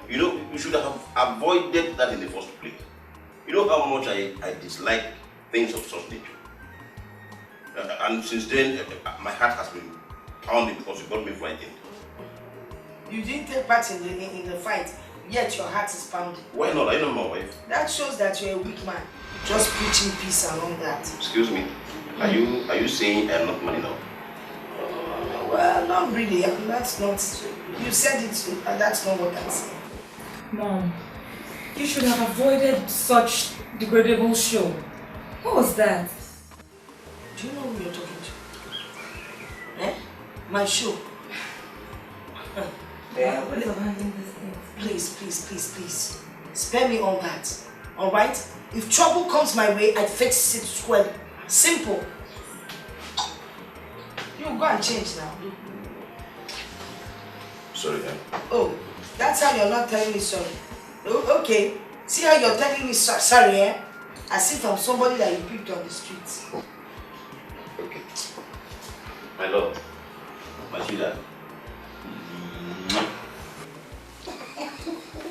You know, you should have avoided that in the first place. You know how much I dislike things of such nature. And since then, my heart has been pounding because you got me frightened. You didn't take part in the fight, yet your heart is pounding. Why not? I know my wife. That shows that you're a weak man. Just preaching peace and all that. Excuse me. Are you saying I'm not man enough? Well, not really. That's not. You said it, and that's not what I'm saying. Mom, you should have avoided such degradable show. What was that? Do you know who you're talking to? Eh? My show. Yeah, what is handling this thing? Please. Spare me all that. Alright? If trouble comes my way, I fix it squarely. Simple. You go and change now. Sorry, Oh, that's how you're not telling me sorry. Oh, okay. See how you're telling me sorry, eh? As if I'm somebody that you picked on the streets. Okay. My love. My sweetheart.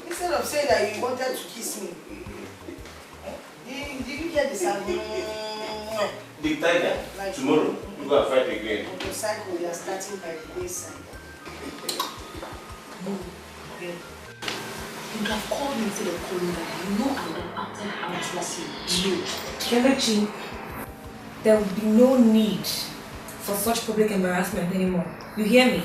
Instead of saying that you wanted to kiss me, did you get the sound? Big tiger. Like tomorrow, you go and fight again. Motorcycle, we are starting by the wayside. Okay. You would have called me instead of calling back. You know I would have acted how I was you. Kelechi, there will be no need for such public embarrassment anymore. You hear me?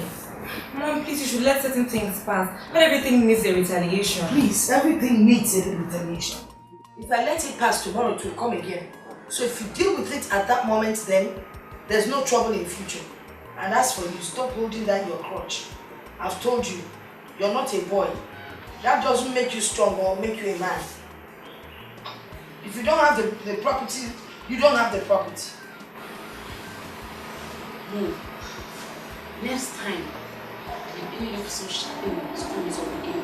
Mom, please, you should let certain things pass. Not everything needs a retaliation. Please, everything needs a retaliation. If I let it pass tomorrow, it will come again. So if you deal with it at that moment, then there's no trouble in the future. And as for you, stop holding down your crutch. I've told you, you're not a boy. That doesn't make you strong or make you a man. If you don't have the property, you don't have the property. No. Next time, if any of such things comes up again,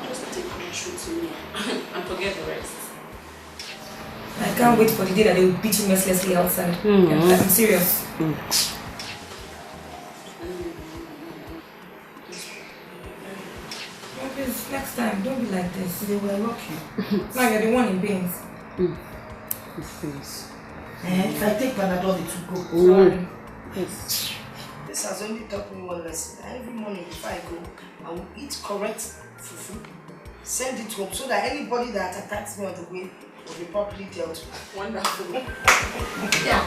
just take control to me and forget the rest. I can't wait for the day that they will beat you mercilessly outside. I'm serious. Please, next time, don't be like this. They will rock you. Now you're the one in pains. Please. If I take Panadol, it will go. Sorry. Yes. This has only taught me one lesson. Every morning before I go, I will eat correct fufu, send it home so that anybody that attacks me on the way will be properly dealt with. Wonderful. Yeah.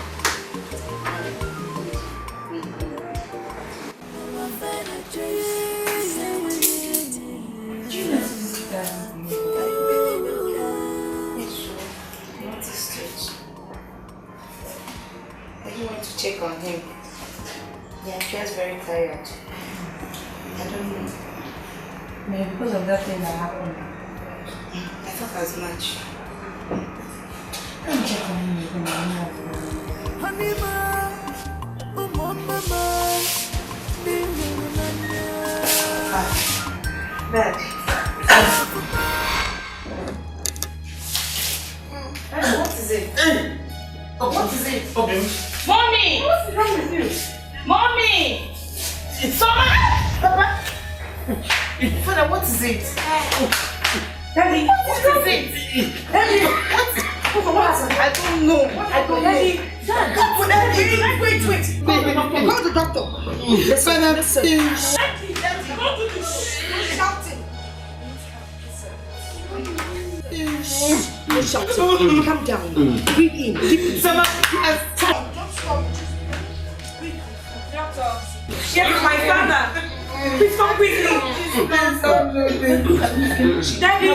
I went to check on him. He appears very tired. I don't know. Maybe because of that thing that happened. I thought as much. Let me check on him again. Dad. What is it? What is it? Mommy! What's wrong with you? Mommy! Someone! Papa! Father, what is it? Daddy, what is it? Daddy, what? I don't know. I don't know. Dad, wait. Call the doctor. Listen. Daddy, don't do this. You're shouting. You're shouting. Calm down. Breathe in. Deep in. Don't stop. Breathe. Doctor. Yes, my father. Please come quickly. Daddy,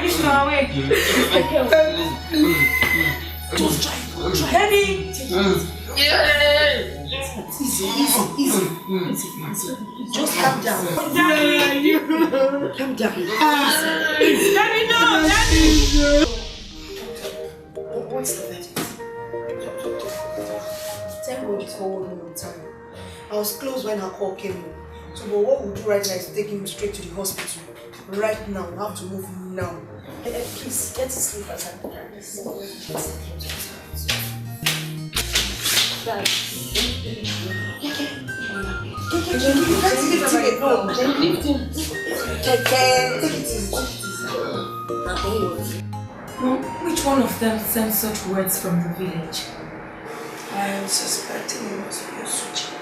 he's not awake. Just try. Daddy. Easy. Just calm down. Daddy. Calm down. Daddy, no. Daddy. What's the verdict? Thank God it's all on time. I was close when her call came in. So but what we'll do right now is take him straight to the hospital. Right now, we have to move him now. Please, get to sleep at time. Dad. Which one of them sent such words from the village? I am suspecting it must be a suitor.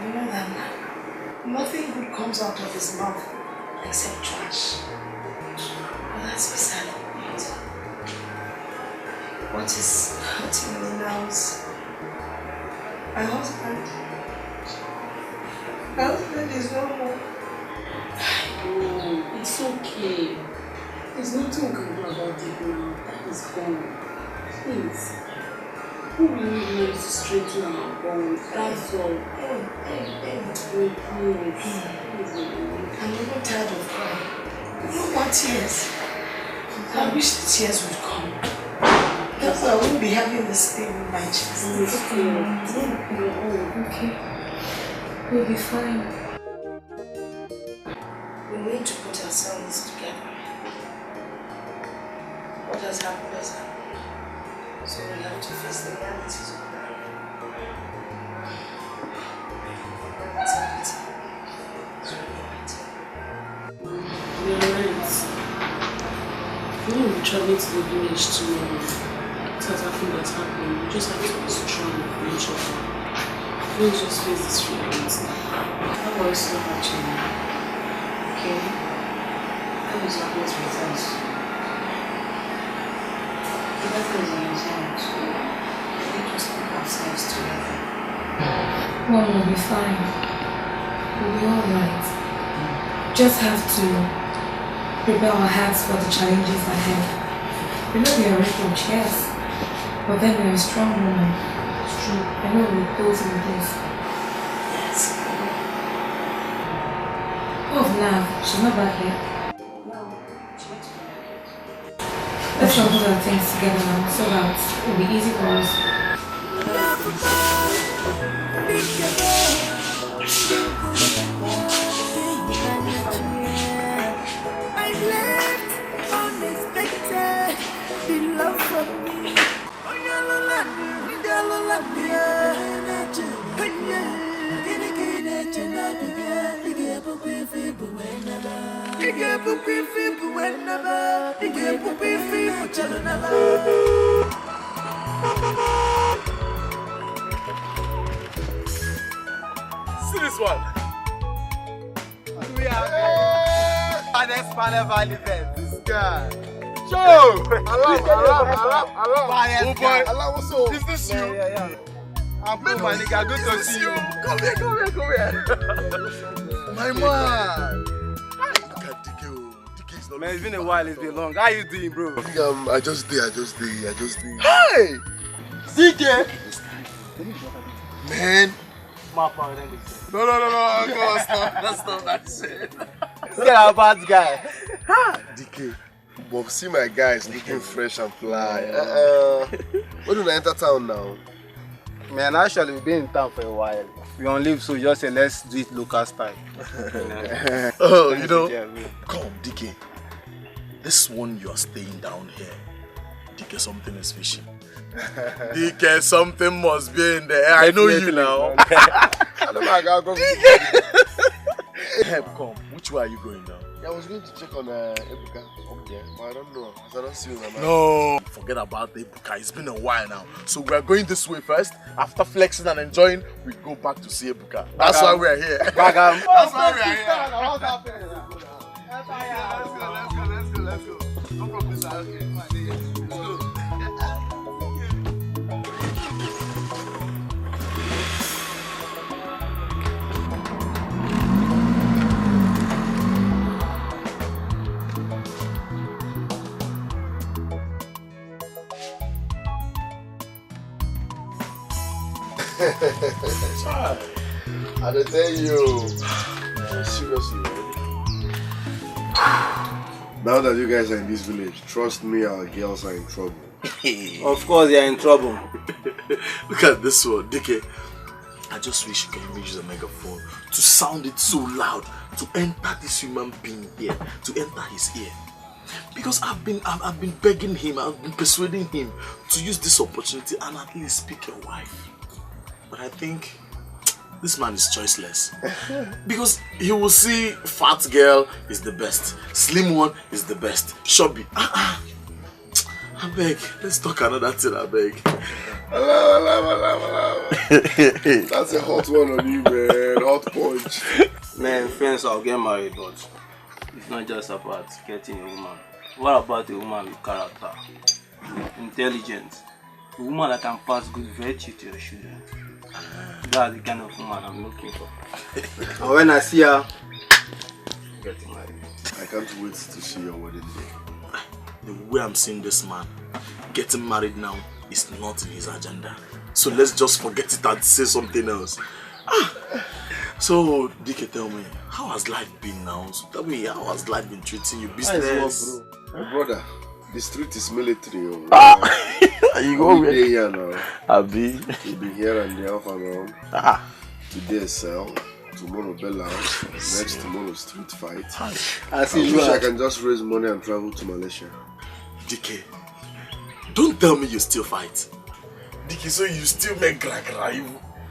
You know that man. Nothing good comes out of his mouth except trash. But that's beside the point. What is hurting me now is my husband. My husband is no more. Oh, it's okay. There's nothing we can do about it now. That is gone. Please. Who really needs to straighten our bones? That's all. Please. I'm even tired of crying. No more tears. I wish the tears would come. That's why I won't be having this thing in my chest. Okay. We'll be fine. We need to put ourselves together. What has happened has happened. So we have to face the realities of life. It's a pity. It's really a pity. You're right. We will be traveling to the village tomorrow. It's everything that's happening. We just have to be strong for each other. Let's just face this reality. How was so much in you? Okay. I was always with us. The better is on his own, so we just put ourselves together. Mom will be fine. We'll be alright. Just have to prepare our hearts for the challenges ahead. We know we are rich, yes, but then we are a strong woman. It's true. I know we'll go through this. Yes. Oh, now, she's not back yet. No, she went to the market. Let's not put our things together now so that it will be easy for us. See this one. We are Finest Carnival event. This guy. Joe! Allah, what's up? Is this you? Yeah. I'm good, my nigga. Good to see you. Come here. My man. Look at DK. DK's not. Man, it's been a while. It's been long. How you doing, bro? I just did. Hey! DK! Man. No. That's not that shit. Get our bad guy. DK. But see my guys looking fresh and fly. When do I enter town now? Man, actually, we've been in town for a while. We on leave, so just say let's do it local style. Oh, you know. Come, DK. This one you are staying down here. DK, something is fishy. DK, something must be in there. I know you now. DK! Come, which way are you going now? Yeah, I was going to check on Ebuka up there, but I don't know. I don't see you now. No, forget about Ebuka. It's been a while now. So we are going this way first. After flexing and enjoying, we go back to see Ebuka. That's why we are here. That's why we are here. Let's go. Come from this side. Okay, let's go. I don't tell you. Seriously, man. Now that you guys are in this village, trust me, our girls are in trouble. Of course, they are in trouble. Look at this one, DK. I just wish you can use a megaphone to sound it so loud to enter this human being here, to enter his ear. Because I've been begging him, I've been persuading him to use this opportunity and at least pick a wife. But I think this man is choiceless. Because he will see fat girl is the best, slim one is the best, chubby. I beg, let's talk another thing, I beg. That's a hot one on you, man. Hot punch. Man, friends, I'll get married, but it's not just about getting a woman. What about a woman with character, intelligence, a woman that can pass good virtue to your children? That's the kind of woman I'm looking for. And when I see her, getting married. I can't wait to see your wedding day. The way I'm seeing this man, getting married now is not in his agenda. So let's just forget it and say something else. So, DK, tell me, how has life been now? So tell me, how has life been treating you? Business? My brother, the street is military. You go here now. Abi. You'll be here and there off and on. Today sell, tomorrow bell out, next tomorrow street fight. I wish I can just raise money and travel to Malaysia. DK, don't tell me you still fight. DK, so you still make gra-gra.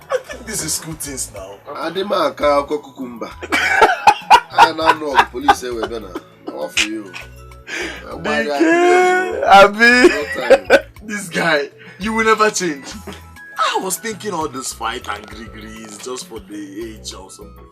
I think this is good things now. Adema Kako Kukumba. I now know the police say we're gonna offer you. DK, Abi, this guy, you will never change. I was thinking all this fight and gree is just for the age or something.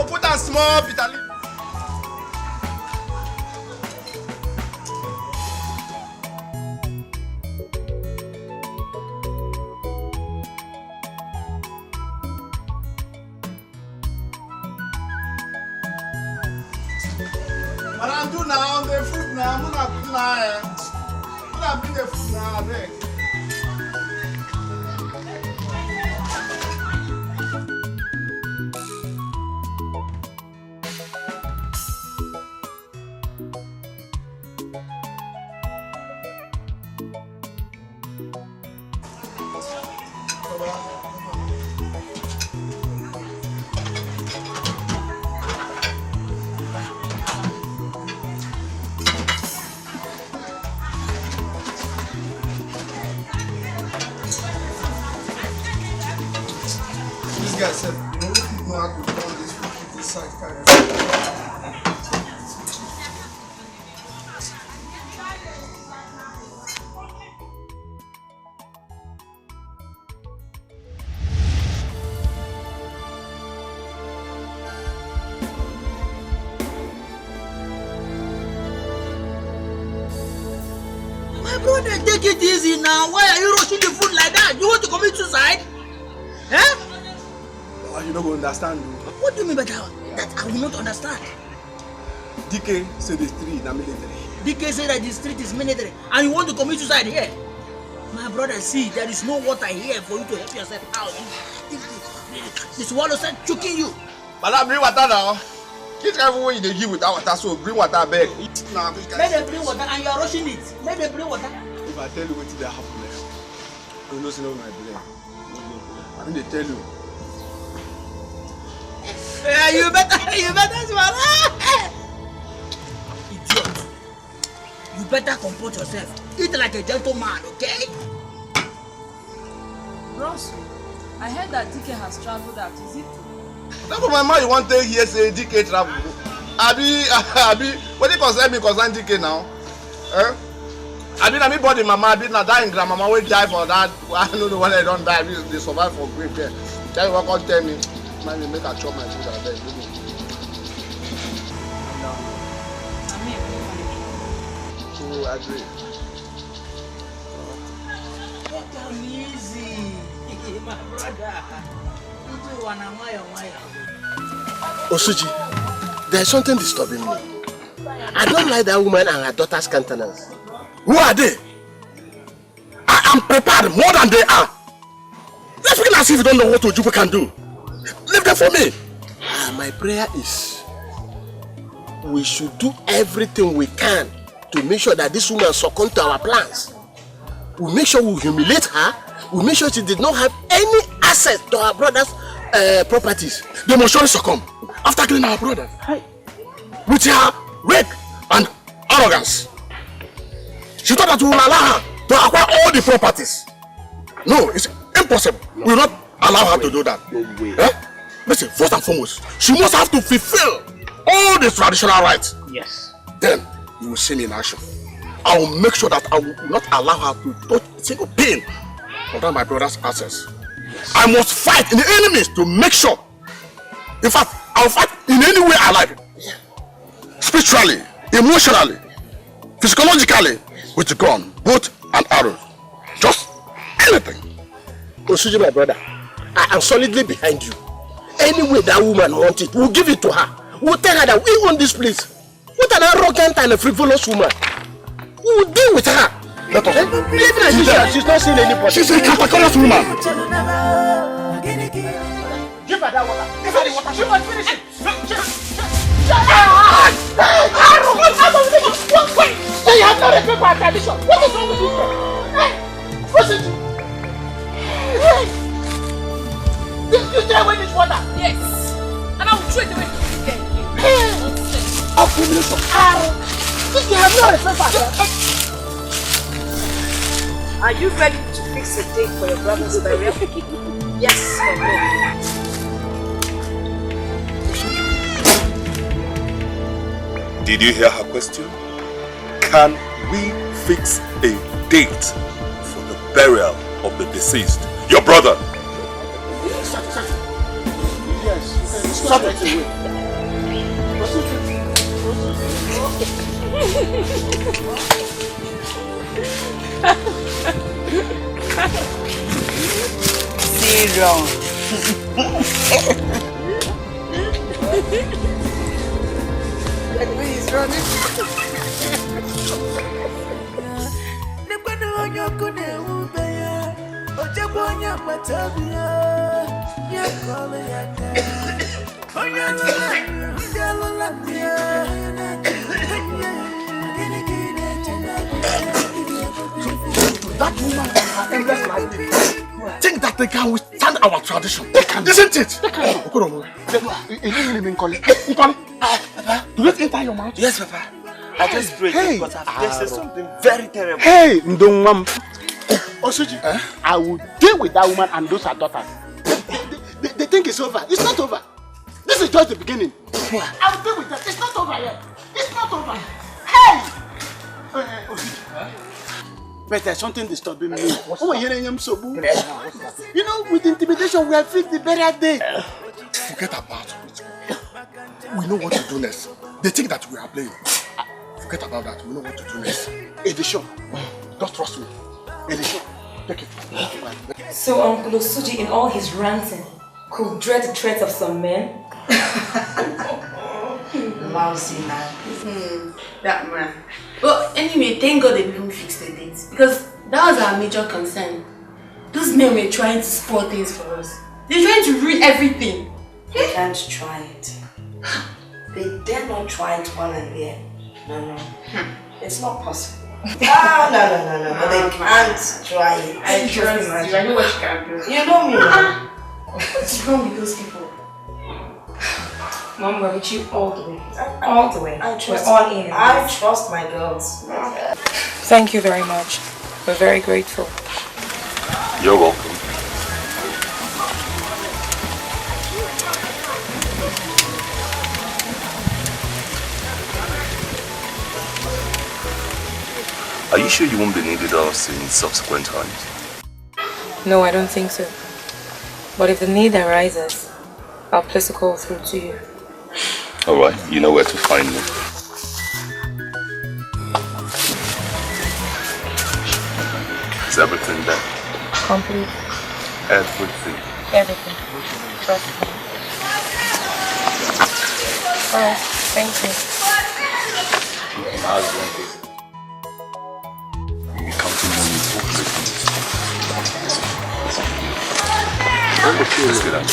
Put on small bitter leaf. Madam, do now the food now. I'm not good now. I'm not bring the food now, beg. Take it easy now. Why are you rushing the food like that? You want to commit suicide? Eh? You don't understand. What do you mean by that? That I will not understand. DK said the street is military. DK said that the street is military and you want to commit suicide here? My brother, see, there is no water here for you to help yourself out. The swallow said choking you. Madam, bring water now. This kind of way they give without water, so bring water back. Let them bring water and you are rushing it. Let them bring water. If I tell you what they happen there, you know, see no my blame. I mean, they tell you. Yeah, you better swallow. Idiot. You better comport yourself. Eat like a gentleman, okay? Bros, I heard that DK has traveled out. Is it true? That's what my mind you want to hear say DK travel. Abi, what do you concern me concern DK now? I mean body mama, I not dying grandmama will die for that. I don't know when they don't die, they survive for great care. Tell you what God tell me, man, they make a chop my food and then so I agree. Take it easy, my brother. Osuji, there's something disturbing me. I don't like that woman and her daughter's countenance. Who are they? I am prepared more than they are. Let's begin as if you don't know what Ojubu can do. Leave them for me. My prayer is we should do everything we can to make sure that this woman succumb to our plans. We'll make sure we humiliate her. We'll make sure she did not have any access to our brother's properties, they must surely succumb after killing our brother. With her rape and arrogance. She thought that we will allow her to acquire all the properties. No, it's impossible. We will not allow her to do that. Listen, first and foremost, she must have to fulfill all the traditional rites. Yes. Then you will see me in action. I will make sure that I will not allow her to touch a single pin of my brother's assets. Yes. I must fight in the enemies to make sure. In fact, I will fight in any way I like. Spiritually, emotionally, physiologically, with the gun, both and arrows. Just anything. Osuji, my brother, I am solidly behind you. Any way that woman wants it, we'll give it to her. We'll tell her that we own this place. What an arrogant and a frivolous woman. We will deal with her. Let us. She's not seeing anybody. She's a capitalist woman. Give her that water. Give her the water. She must finish it. Wait! You have no respect for our tradition. What is wrong with you? What's it? You throw away this water? Yes. And I will throw it away to you again. Abomination. You have no respect for our. Are you ready to fix a date for your brother's burial? Yes or no? Did you hear her question? Can we fix a date for the burial of the deceased? Your brother! Yes, stop it away. Zero. He's running. That woman and her endless life think that they can withstand our tradition. They can, isn't it? They can. Do it enter your mouth? Yes, Papa. I just prayed because I've tasted something very terrible. Hey, Ndongwam. Osuji, I will deal with that woman and those her daughters. They think it's over. It's not over. This is just the beginning. I will deal with them. It's not over yet. It's not over. Hey! But there's something disturbing me. You know, with intimidation, we have fixed the burial day. Forget about it. We know what to do next. They think that we are playing. Forget about that. We know what to do next. Edition. Just trust me. Edition. Take it. So Uncle Osuji, in all his ranting, could dread the threats of some men? Lousy man. That man. But anyway, thank God they even fixed the dates. Because that was our major concern. Those men were trying to spoil things for us. They're trying to ruin everything. They can't try it. They dare not try it while I'm here. No. It's not possible. No. But they can't try it. I trust you. I know what you can do. You know me. What's wrong with those people? Mom, we're with you all the way. All the way. We're all in. I trust my girls. Thank you very much. We're very grateful. You're welcome. Are you sure you won't be needed us in subsequent times? No, I don't think so. But if the need arises, I'll place a call through to you. Alright, you know where to find me. Is everything there? Complete. Everything. Everything. Trust me. Alright, thank you. We'll be counting on you to Let's get out.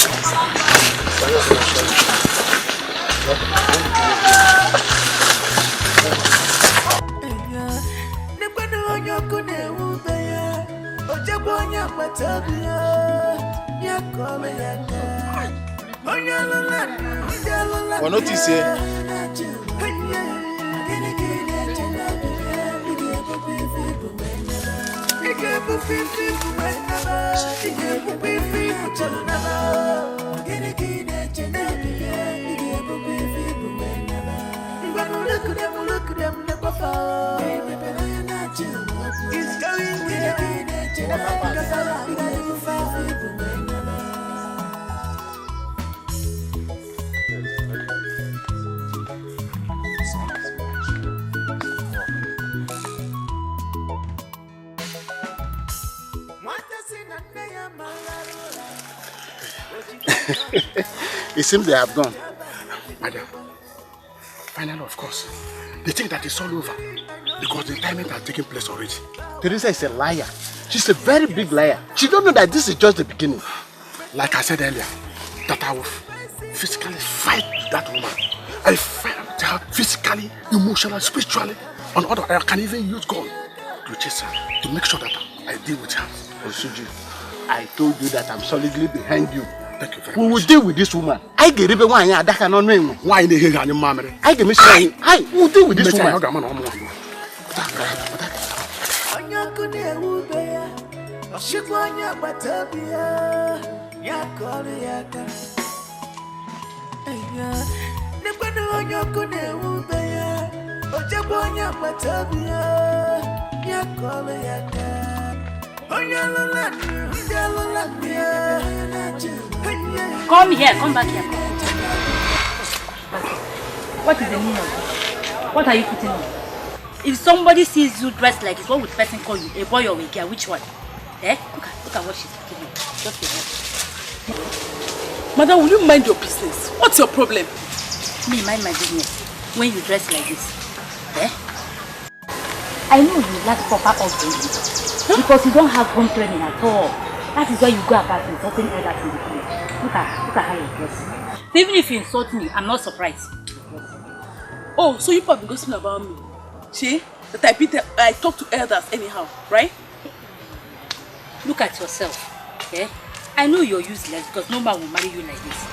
For notice here. It seems they have gone. Madam, finally, of course, they think that it's all over because the timing has taken place already. Teresa is a liar. She's a very big liar. She don't know that this is just the beginning. Like I said earlier, that I will physically fight with that woman. I fight with her physically, emotionally, spiritually, and other. I can even use God to chase her, to make sure that I deal with her. Osuji, I told you that I'm solidly behind you. Thank you very much. We will deal with this woman. I get even one year that cannot know why in the hair and mamma. I can miss her. I will deal with this woman. Come here, come back here. What is the meaning of this? What are you putting on? If somebody sees you dressed like this, what would the person call you? A boy or a girl? Which one? Eh? Look at what she's putting on. Just a minute. Madam, will you mind your business? What's your problem? Me mind my business when you dress like this. Eh? I know you lack proper upbringing because you don't have home training at all. That is why you go about insulting others in the place. Look at how you dress. Even if you insult me, I'm not surprised. Oh, so you have been gossiping about me? See? That I talk to elders anyhow, right? Look at yourself. Okay? I know you're useless because no man will marry you like this.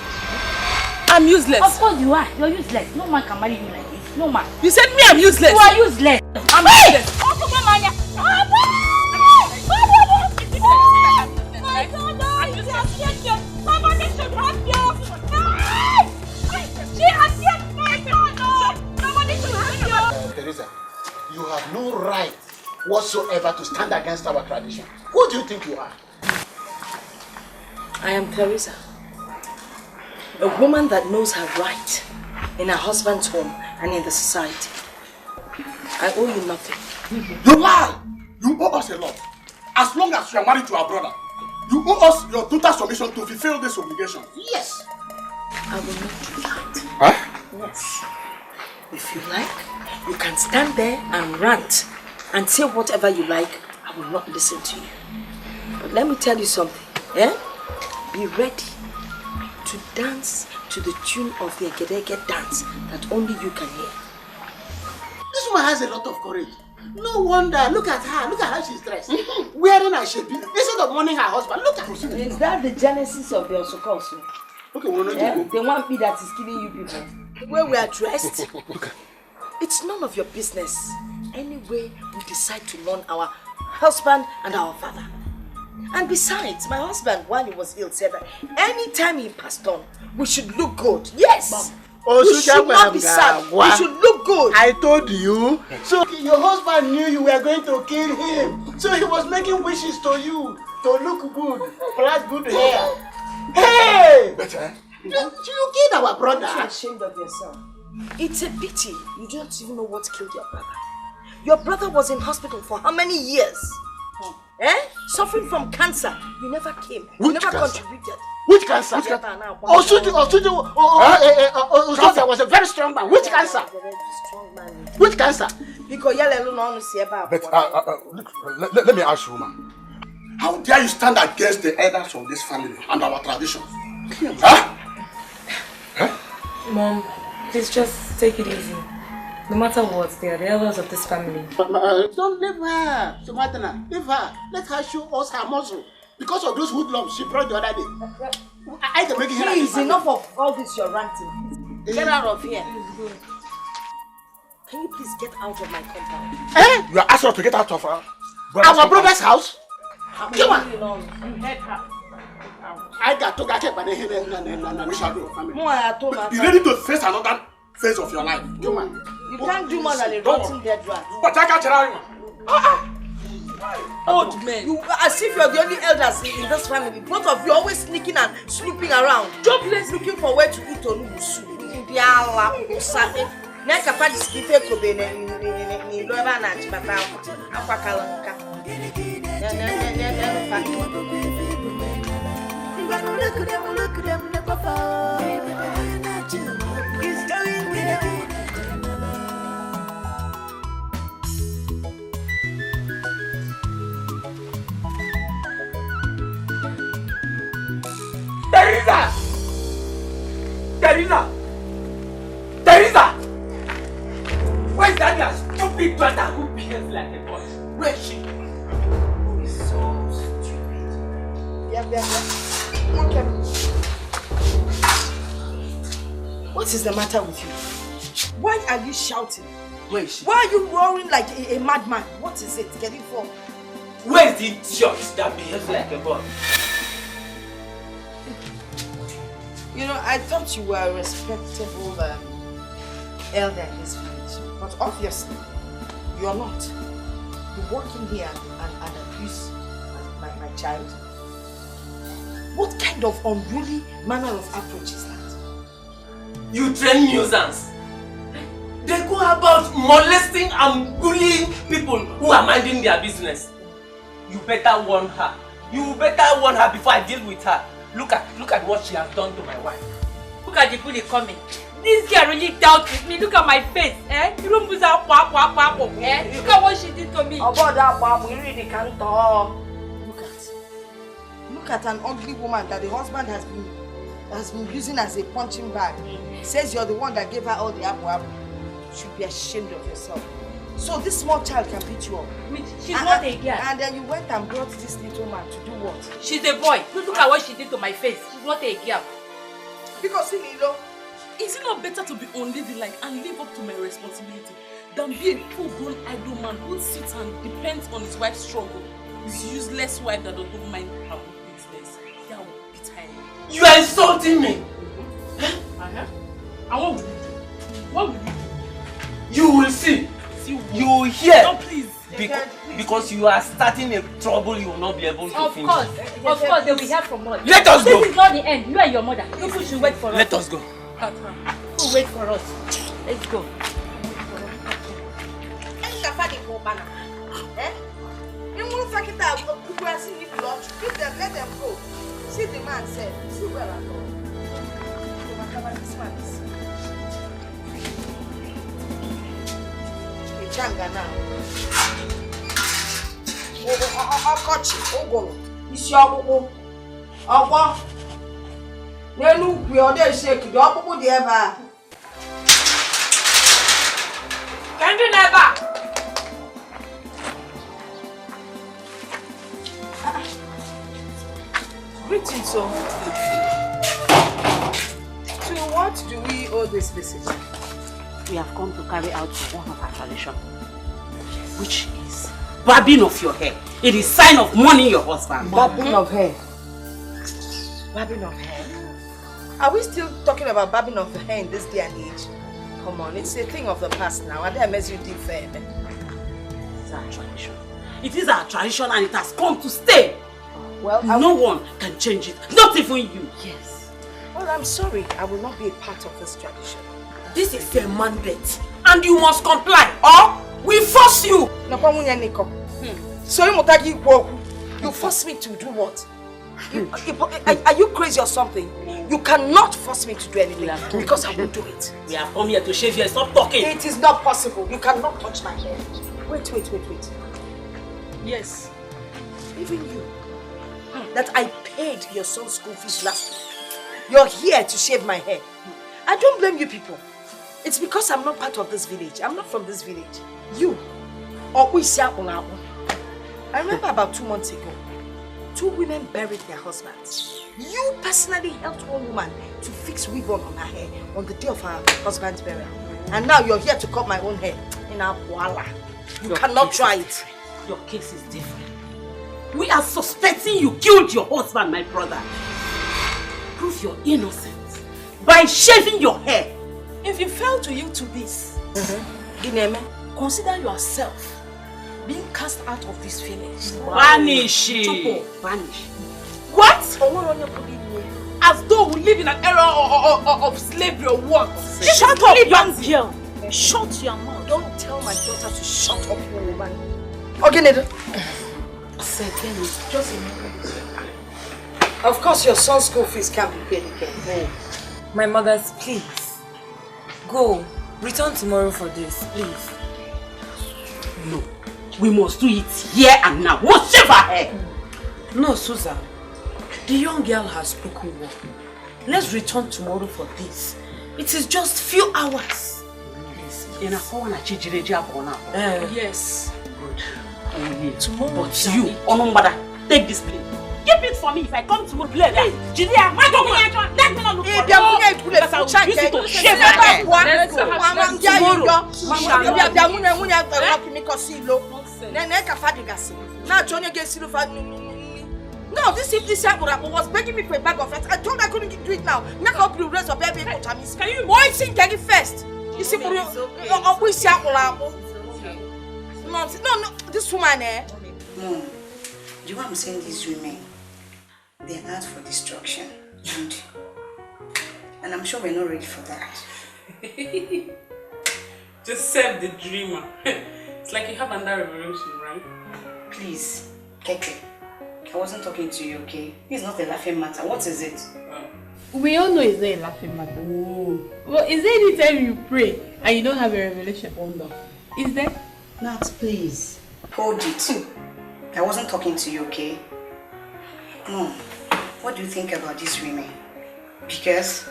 I'm useless. Of course you are. You're useless. No man can marry you like this. No man. You said me I'm useless. You are useless. I'm useless. Somebody should help you. She has yet my daughter. Somebody should help you. Teresa, you have no right whatsoever to stand against our tradition. Who do you think you are? I am Teresa, a woman that knows her right in her husband's home and in the society. I owe you nothing. You lie! You owe us a lot. As long as you are married to our brother, you owe us your total submission to fulfill this obligation. Yes. I will not do that. Huh? Yes. If you like, you can stand there and rant and say whatever you like. I will not listen to you. But let me tell you something. Eh? Be ready to dance to the tune of the Egedege dance that only you can hear. This woman has a lot of courage. No wonder. Look at her. Look at how she's dressed. Wearing her shape. Instead of mourning her husband. Look at her. Is that the genesis of your Sokosu? Okay, we're not the one P that is killing you people. Where we are dressed. It's none of your business. Anyway, we decide to mourn our husband and our father. And besides, my husband, while he was ill, said that anytime he passed on, we should look good. Yes! We should not be sad. We should look good. I told you. So your husband knew you were going to kill him. So he was making wishes to you to look good, plait good hair. Hey! Better. You killed our brother. You're ashamed of yourself. It's a pity you don't even know what killed your brother. Your brother was in hospital for how many years? Eh? Suffering from cancer. You never came. You never contributed. Which cancer? Osuji was a very strong man. Which cancer? Which cancer? Because but let me ask you, man. How dare you stand against the elders of this family and our traditions? Huh? Mom, please just take it easy. No matter what, they are the elders of this family. Don't leave her, Sumatana. Leave her. Let her show us her muscle. Because of those hoodlums she brought the other day. I can make it here. Please, enough of all this you're ranting. Get out of here. Can you please get out of my compound? You are asking us to get out of our brother's house? Come on. You heard her. I got to get by the head and we shall go. You ready to face another phase of your life? Come on. You can't do more than a rotten dead rat. But I can't tell you. Old men. You as if you're the only elders in this family. Both of you always sneaking and snooping around. Jobless looking for where to eat on soup. Neka pa diskife ko be ni lo ba na chibata akwa kalanka. Teresa! Where's that your stupid daughter who behaves like a boy? Where is she? Who is so stupid? Yeah. Okay. What is the matter with you? Why are you shouting? Where is she? Why are you roaring like a madman? What is it? Get it from? Where is the idiot that behaves like a boy? You know, I thought you were a respectable elder in this village, but obviously you're not. You walk in here and abuse my child. What kind of unruly manner of approach is that? You train nuisance. They go about molesting and bullying people who are minding their business. You better warn her. You better warn her before I deal with her. Look at what she has done to my wife. Look at the bully coming. This girl really dealt with me. Look at my face. You don't put out Look at what she did to me. About that, we really can't talk. Look at an ugly woman that the husband has been using as a punching bag. Says you're the one that gave her all the apple. You should be ashamed of yourself. So this small child can beat you up. She's not a girl. And then you went and brought this little man to do what? She's a boy. Look at what she did to my face. She's not a girl. Because Lilo, is it not better to be unladylike and live up to my responsibility than be a full-grown idle man who sits and depends on his wife's struggle? His useless wife that doesn't mind her own business. That will beat her. You are insulting me. And what will you do? What will you do? You will see. You will hear. No, please. Because you are starting a trouble you will not be able to finish. Of course, they will hear from us. Let us go. This is not the end. You and your mother. You should wait for us. Let us go. Who wait for us? Let's go. Let them go. See the man said, see where I go. This man is. Changa now. Ọkọchị ụgụrụ isi ọkpụkpụ ọgbọ n'elu ukwu ọ dị shake dị ọkpụkpụ dị ebe a. Ka ndị n'ebe a. Greetings, so. To what do we owe this visit? We have come to carry out one of our tradition, which is barbing of your hair. It is sign of mourning your husband. Barbing of hair. Barbing of hair. Are we still talking about barbing of hair in this day and age? Come on, it's a thing of the past now. I didn't mess you deep fair. It's our tradition. It is our tradition and it has come to stay. Well, no one can change it. Not even you. Yes. Well, I'm sorry. I will not be a part of this tradition. This is a mandate, and you must comply, or we force you. So you force me to do what? Are you crazy or something? You cannot force me to do anything because I won't do it. We have come here to shave you. Stop talking. It is not possible. You cannot touch my hair. Wait. Yes, even you. That I paid your son's school fees last week. You're here to shave my hair. I don't blame you people. It's because I'm not part of this village. I'm not from this village. You. I remember about 2 months ago, 2 women buried their husbands. You personally helped one woman to fix ribbon on her hair on the day of her husband's burial. And now you're here to cut my own hair in our voila. You cannot try it. Your case is different. We are suspecting you killed your husband, my brother. Prove your innocence by shaving your hair. If you fail to yield to this, consider yourself being cast out of this village. Vanish. Vanish. What? As though we live in an era of slavery or what? Shut up, young girl. Shut your mouth. Don't tell my daughter to shut up, woman. Okay, Nedo. Just of course, your son's school fees can't be paid again. My mothers, please. Go. Return tomorrow for this, please. No. We must do it here and now. We must shave her hair. No, Susan. The young girl has spoken well. Let's return tomorrow for this. It is just few hours. Yes. Good. Tomorrow. But you, Onumbada, take this plate. Keep it for me if I come to play that. Julia, let me not look for you. Because I will use it to shave my hair. No, this was begging me for a bag of rice. I told her I couldn't do it now. Now I'll do the rest of baby. Can you why sing Gaggy first? You see, no, this woman, Mom, do you want to send these women? They're out for destruction. And I'm sure we're not ready for that. Just serve the dreamer. It's like you have under revolution, right? Please, Keke. I wasn't talking to you, okay? It's not a laughing matter. What is it? We all know it's not a laughing matter. Well, is there any time you pray and you don't have a revelation? Is there? Nat, please. Hold it. I wasn't talking to you, okay? No. What do you think about these women? Because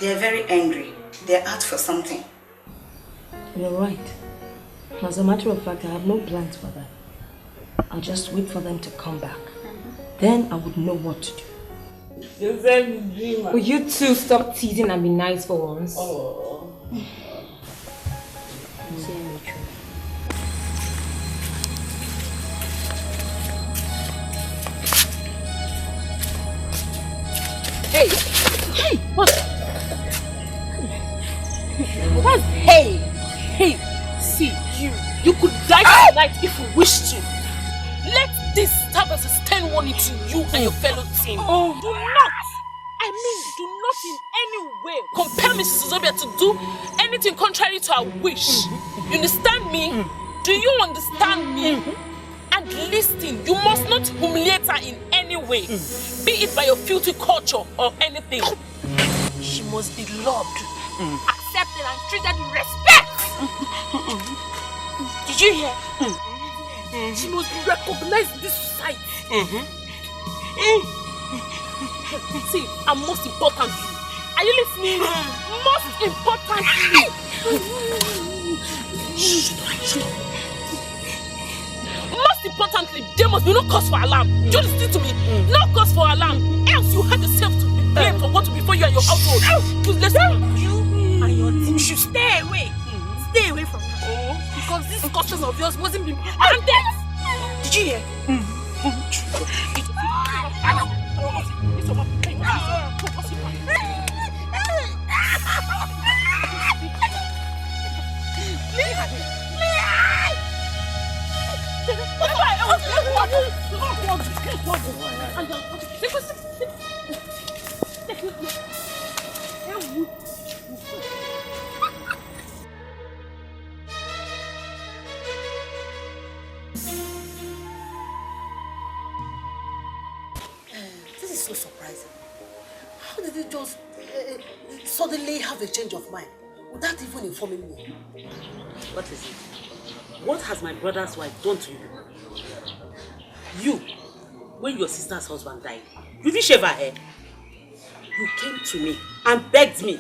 they're very angry. They're out for something. You're right. As a matter of fact, I have no plans for that. I'll just wait for them to come back. Then I would know what to do. Will you two stop teasing and be nice for once? Oh. Hey! Hey! What? What's hey? Hey! See, you could die tonight if you wish to. Let this serve as a stern warning to you and your fellow team. Do not in any way compel Mrs. Zobia to do anything contrary to her wish. You understand me? Do you understand me? And listen, you must not humiliate her in any way, be it by your filthy culture or anything. She must be loved, accepted and treated with respect. Did you hear? She must be recognized in this society. See, and most importantly, are you listening? Most importantly, there must be no cause for alarm. Do you listen to me? No cause for alarm. Else you have yourself to be blamed for what will befall you and your household. Listen, you and your team should stay away. Stay away from her. Because this caution of yours wasn't being handed. Did you hear? This is so surprising. How did you just suddenly have a change of mind without even informing me? What is it? What has my brother's wife done to you? You, when your sister's husband died, you didn't shave her hair. You came to me and begged me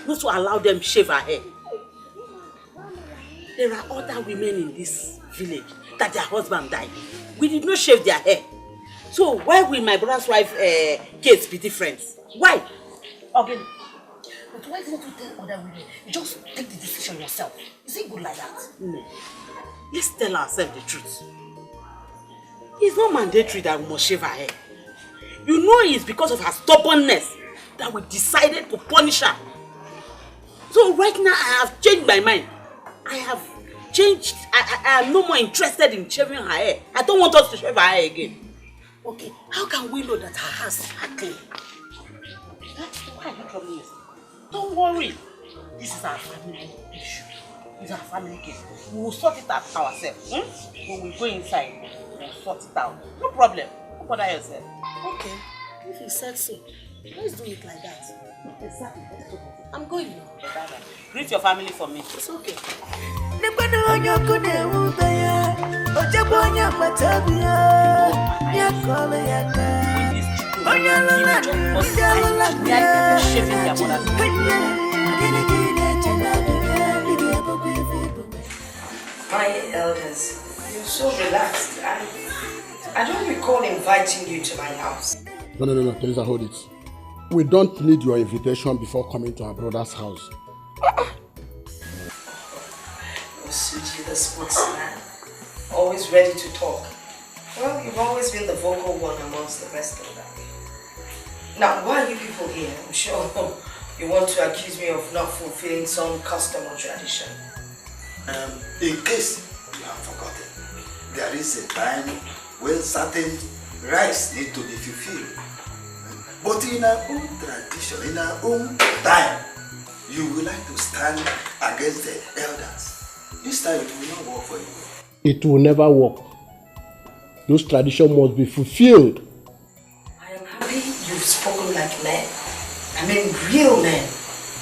not to allow them shave her hair. There are other women in this village that their husband died. We did not shave their hair. So why will my brother's wife case be different? Why? Okay. But why didn't you tell other women? You just take the decision yourself. Is it good like that? No. Let's tell ourselves the truth. It's not mandatory that we must shave her hair. You know it's because of her stubbornness that we decided to punish her. So right now I have changed my mind. I have changed. I am no more interested in shaving her hair. I don't want us to shave her hair again. Okay, how can we know that her hands are clean? Why are you troubling yourself? Don't worry. This is our family issue. It's our family case. We will sort it out ourselves. When we go inside, we'll sort it out. No problem. Don't bother yourself. Okay, if you said so, let's do it like that. Exactly. I'm going now. Greet your family for me. It's okay. My elders, you're so relaxed. I don't recall inviting you to my house. No, Teresa, hold it. We don't need your invitation before coming to our brother's house. Suji, the sportsman, always ready to talk. Well, you've always been the vocal one amongst the rest of them. Now, why are you people here? I'm sure you want to accuse me of not fulfilling some custom or tradition. In case you have forgotten, there is a time when certain rites need to be fulfilled. But in our own tradition, in our own time, you would like to stand against the elders. This time it will not work for you. It will never work. Those traditions must be fulfilled. I am happy you've spoken like men. I mean real men.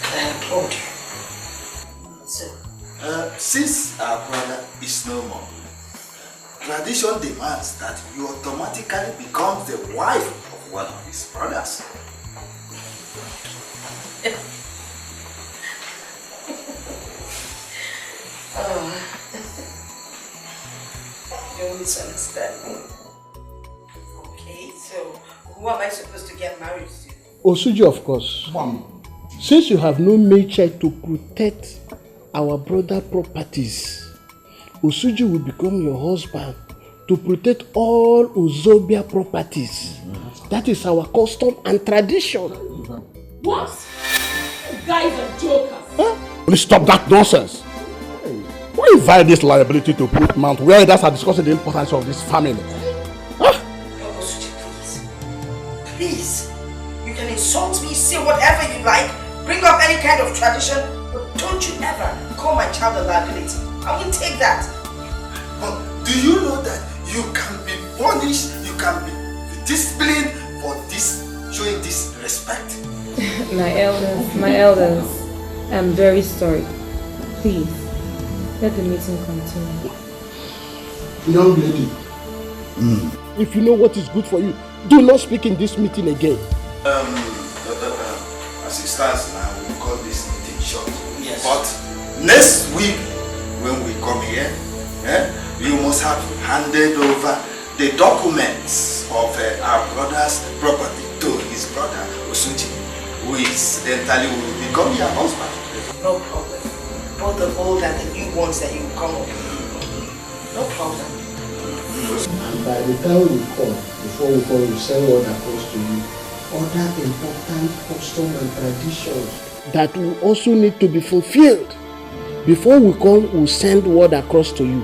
I applaud you. So, since our brother is no more, tradition demands that you automatically become the wife of one of his brothers. You misunderstand me. Okay, so who am I supposed to get married to? Osuji, of course. Since you have no maid child to protect our brother properties, Osuji will become your husband to protect all Uzobia properties. That is our custom and tradition. What? You guys are jokers. Please stop that nonsense. Why invite this liability to put Mount where elders are discussing the importance of this family? Osuji, please. You can insult me, say whatever you like, bring up any kind of tradition, but don't you ever call my child a liability. I won't take that. But do you know that you can be punished, you can be disciplined for this, showing this respect? My elders, I'm very sorry. Please, let the meeting continue. Young lady, if you know what is good for you, do not speak in this meeting again. As it stands now, we call this meeting short. Yes. But next week, when we come here, you must have handed over the documents of our brother's property to his brother Osuji, who incidentally will become your husband. No problem. Both the old and the new ones that you will come up with. No problem. And by the time we come, before we come, we send word across to you other important customs and traditions that will also need to be fulfilled. Before we come, we'll send word across to you.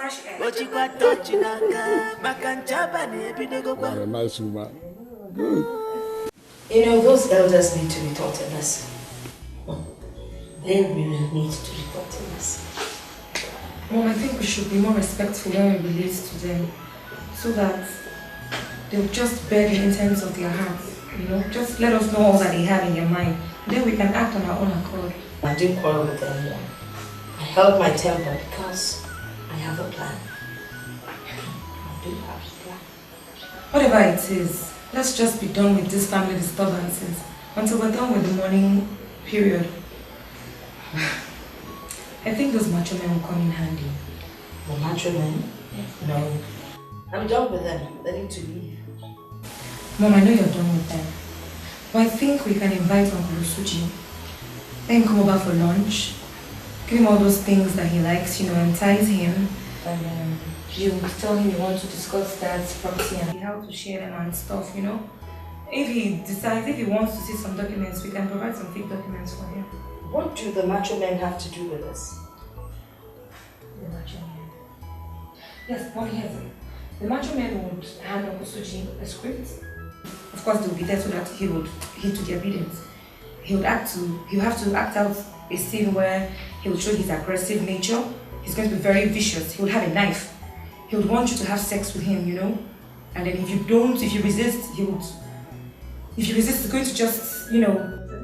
fresh air. You're a nice woman. You know, those elders need to be taught a lesson. They really need to be taught a lesson. Mom, I think we should be more respectful when we relate to them, so that they'll just bear the intents of their hearts, you know? Just let us know all that they have in their mind. Then we can act on our own accord. I didn't quarrel with anyone. I held my temper because I have a plan. I do have a plan. Whatever it is, let's just be done with these family disturbances until we're done with the mourning period. I think those macho men will come in handy. The macho men? No. I'm done with them. They need to leave. Mom, I know you're done with them. But I think we can invite Uncle Usuji. Let him come over for lunch. Give him all those things that he likes, you know, entice him. And you tell him you want to discuss dad's property and how to share them and stuff, you know. If he decides, if he wants to see some documents, we can provide some fake documents for him. What do the macho men have to do with this? The macho men. Yes, Mom, here's it. The macho men would hand Uncle Suji a script. Of course, they will be there so that he would heed to their obedience. He would have to act out a scene where he would show his aggressive nature. He's going to be very vicious. He would have a knife. He would want you to have sex with him, you know. And then if you resist, he's going to just, you know,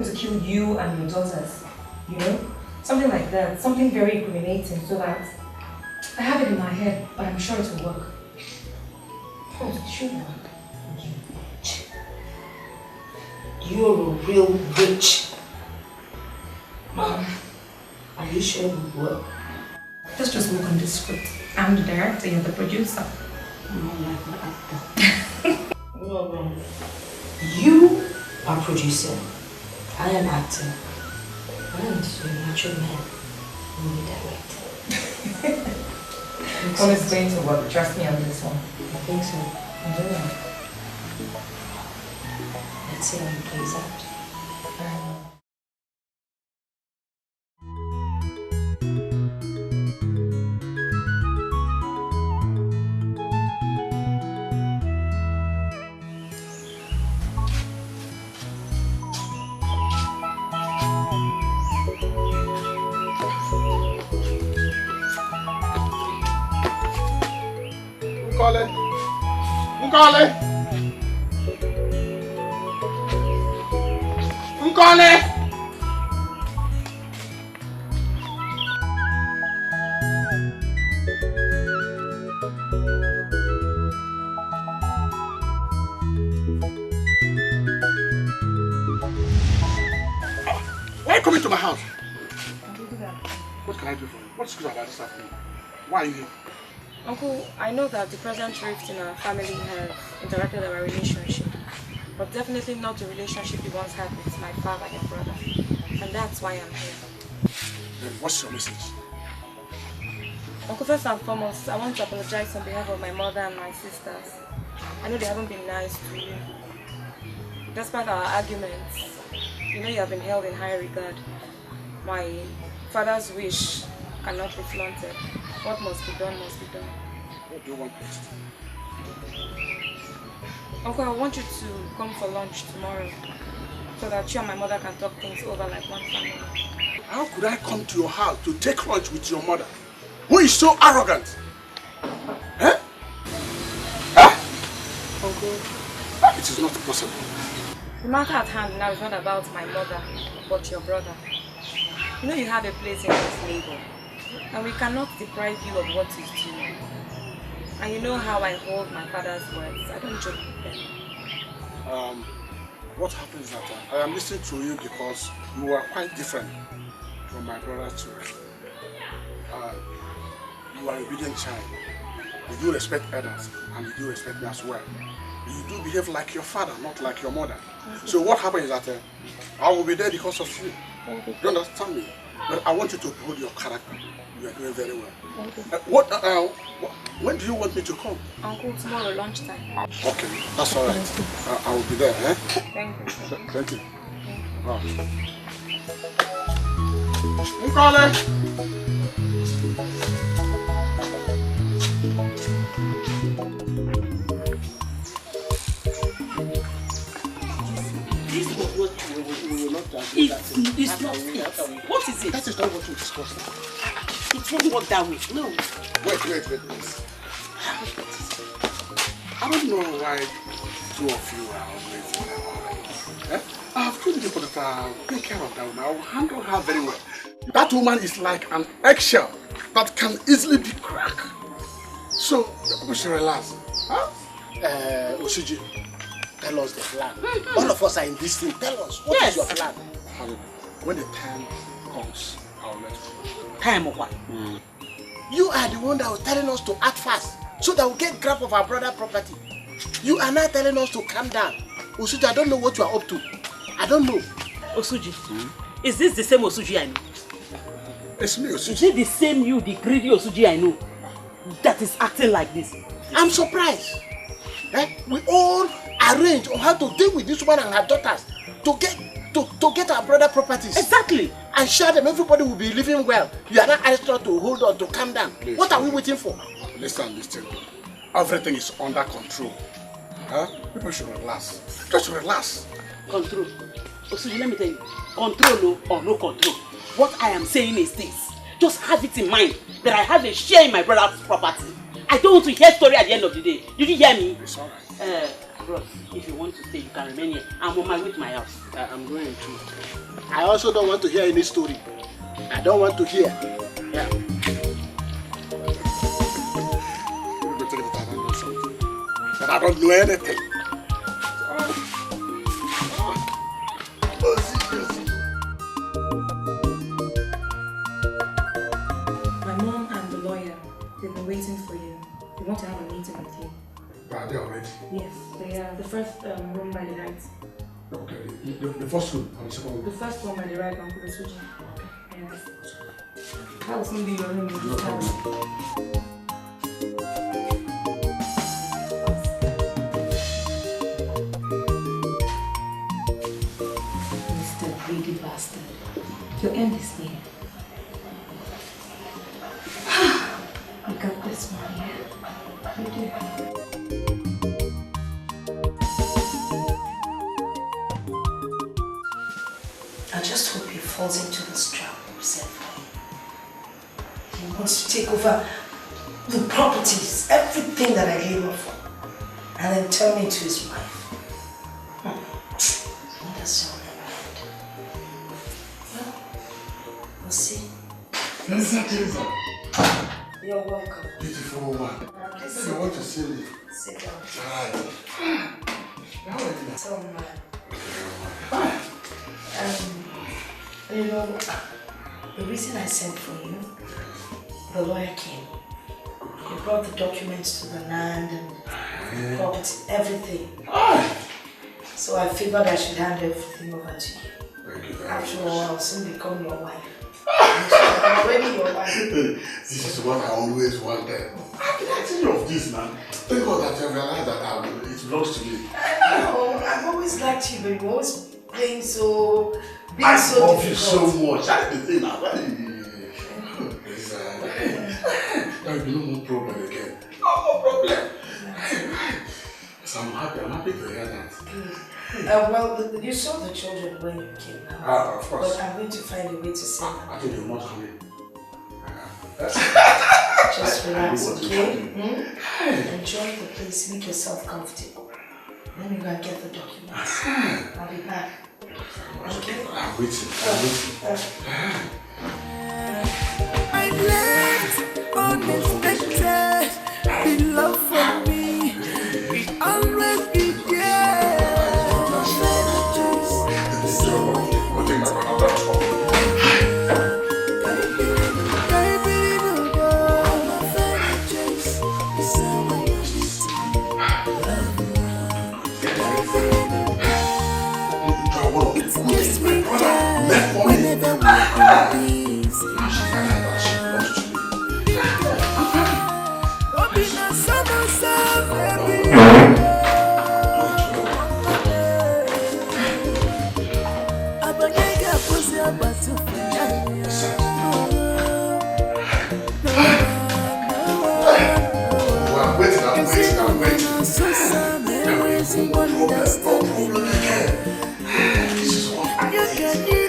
to kill you and your daughters, you know. Something like that. Something very incriminating, so that I have it in my head, but I'm sure it will work. Oh, it should work. You're a real witch. Mom, are you sure it will work? Let's just work on this script. I'm the director, you're the producer. No. You are producer. I am actor. And the macho man will be director. Well, it's going to work. Trust me on this one. I think so. Let's see how it plays out. Nkole! Why are you coming to my house? What can I do for you? What's good about this afternoon? Why are you here? Uncle, I know that the present rift in our family has interrupted our relationship, but definitely not the relationship you once had with my father and brother. And that's why I'm here. Then what's your message? Uncle, first and foremost, I want to apologize on behalf of my mother and my sisters. I know they haven't been nice to you. Despite our arguments, you know you have been held in high regard. My father's wish cannot be flaunted. What must be done must be done. What do you want next? Uncle, I want you to come for lunch tomorrow so that you and my mother can talk things over like one family. How could I come to your house to take lunch with your mother, who is so arrogant? Eh? Huh? Uncle, it is not possible. The matter at hand now is not about my mother, but your brother. You know you have a place in this neighbor, and we cannot deprive you of what is due. And you know how I hold my father's words. I don't joke with them. What happens is that I am listening to you because you are quite different from my brother too. You are an obedient child. You do respect others, and you do respect me as well. You do behave like your father, not like your mother. So what happens is that I will be there because of you. You understand me? But I want you to hold your character. You are doing very well. When do you want me to come? Uncle, tomorrow lunchtime. Okay, that's all right. I will be there. Eh? Thank you. Thank you. Wow. Nkole! It's not it. What is it? That is not what we discussed. It won't work that way. No. Wait. I don't know why two of you are always in that one. I've told you before that I'll take care of that woman. I'll handle her very well. That woman is like an eggshell that can easily be cracked. So, we should relax. Huh? Osuji, tell us the plan. All of us are in this thing. Tell us, what is your plan? When the time comes, I'll let you know. Time of what? You are the one that was telling us to act fast so that we'll get grab of our brother property. You are now telling us to calm down. Osuji, I don't know what you are up to. I don't know. Osuji, is this the same Osuji I know? It's me, Osuji. Is it the same you, the greedy Osuji I know, that is acting like this? I'm surprised. We all arrange on how to deal with this woman and her daughters to get our brother properties. Exactly. And share them. Everybody will be living well. You are not asked to hold on, to calm down. Listen. What are we waiting for? Listen. Everything is under control. People should relax. Just relax. Control. Osuji, let me tell you. Control or no control. What I am saying is this. Just have it in mind that I have a share in my brother's property. I don't want to hear story at the end of the day. Did you hear me? It's alright. Bro, if you want to stay, you can remain here. I'm on my way to my house. I'm going to. I also don't want to hear any story. I don't want to hear. Yeah. But I don't know anything. My mom and the lawyer, they've been waiting for you. They want to have a meeting with you. Are they already? Yes, they are. The first room by the right. Okay, the first room or the second room? The first one by the right, Uncle Suji. Yes. That was going to be your room in this house. Mr. Greedy Bastard. Your end is near. You got this one, yeah? You do. I just hope he falls into this trap we set for him. He wants to take over the properties, everything that I gave him for, and then turn me to his wife. That's all well, we'll see. Listen. You're welcome. Beautiful woman. You want to see me? Sit down. Alright. Tell me, you know, the reason I sent for you, the lawyer came. He brought the documents to the land and property, everything. So I figured I should hand everything over to you. After all, I'll soon become your wife. I'm already your wife. This is what I always wanted. I've been asking you of this, man. Thank God that you realized that it belongs to me. I know. I've always liked you, but you're always playing so... I love you so much. That's the thing now. There will be no more problem again. No problem. So I'm happy to hear that. Well, you saw the children when you came now. Of course. But I'm going to find a way to send them. I think you're not coming. Just relax, okay? Enjoy the place, make yourself comfortable. Then you go and get the documents. I'll be back. Okay? I'm waiting. I left unexpected. The love for me, it always be there. Yes, we can. Whenever we please. I'm waiting. This is what I need.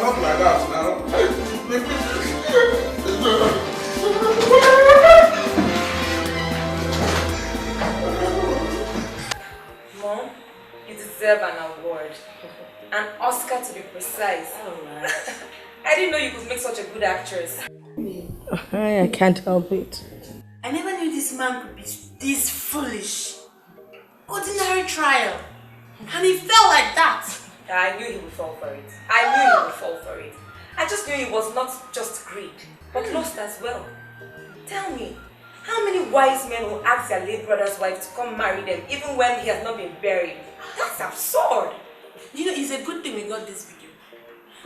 not like that now. Mom, you deserve an award. An Oscar to be precise. Oh, I didn't know you could make such a good actress. I can't help it. I never knew this man could be this foolish. Ordinary trial. And he fell like that. I knew he would fall for it. I just knew it was not just greed, but lust as well. Tell me, how many wise men will ask their late brother's wife to come marry them even when he has not been buried? That's absurd. You know, it's a good thing we got this video.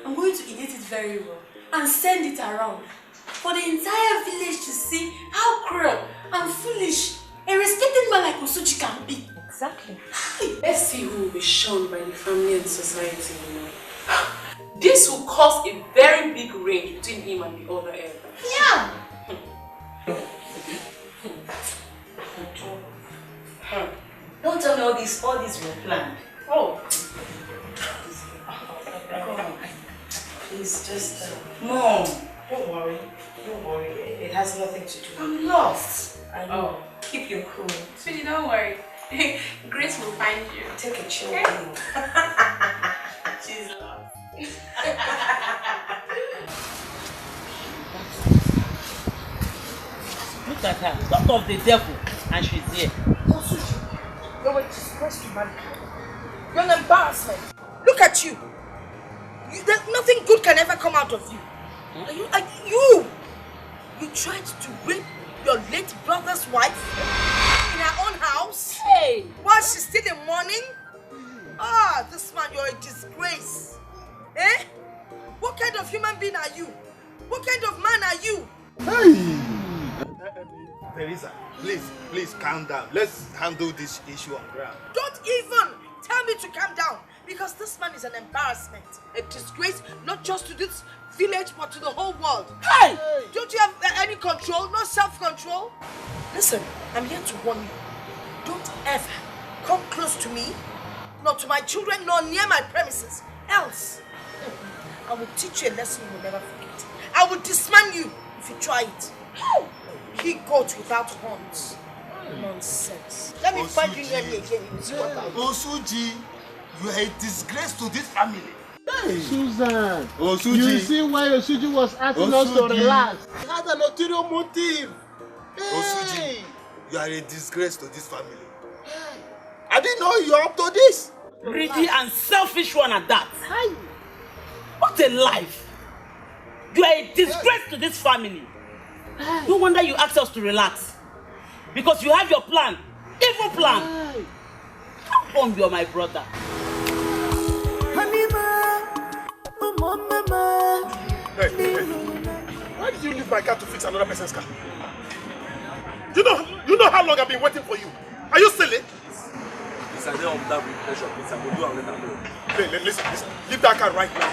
I'm going to edit it very well and send it around for the entire village to see how cruel and foolish a respected man like Osuji can be. Exactly. Let's see who will be shunned by the family and society. This will cause a very big range between him and the other elder. Yeah. Don't tell me all these were planned. Oh. Come on. Please just Mom. Don't worry. It has nothing to do. I'm lost. I know. Oh. Keep your cool. Sweetie, don't worry. Grace will find you. Take a chill. She's lost. Look at her, daughter of the devil, and she's here. You're a disgrace to mankind. You're an embarrassment. Look at you. Nothing good can ever come out of you. You tried to rape your late brother's wife in her own house? Hey! While she's still in mourning? Ah, this man, you're a disgrace. Eh? What kind of human being are you? What kind of man are you? Hey! Teresa, please calm down. Let's handle this issue on ground. Don't even tell me to calm down, because this man is an embarrassment, a disgrace, not just to this village but to the whole world. Hey! Don't you have any control, no self-control? Listen, I'm here to warn you. Don't ever come close to me, nor to my children, nor near my premises. Else, I will teach you a lesson you will never forget. I will disman you if you try it. He goat without horns. Nonsense. Let me find you near me again. You will see what I will do. Osuji, you are a disgrace to this family. Hey. Susan, Osuji. You see why Osuji was asking us to relax. He had an ulterior motive. Hey. Osuji, you are a disgrace to this family. I didn't know you are up to this. Greedy and selfish one at that. Hi. What a life. You are a disgrace to this family. No wonder you asked us to relax. Because you have your plan. Evil plan. How come you are my brother? Hey. Why did you leave my car to fix another person's car? You know how long I've been waiting for you. Are you silly? It's a day of that with pressure, please. I will do and let her know. Listen. Leave that car right now.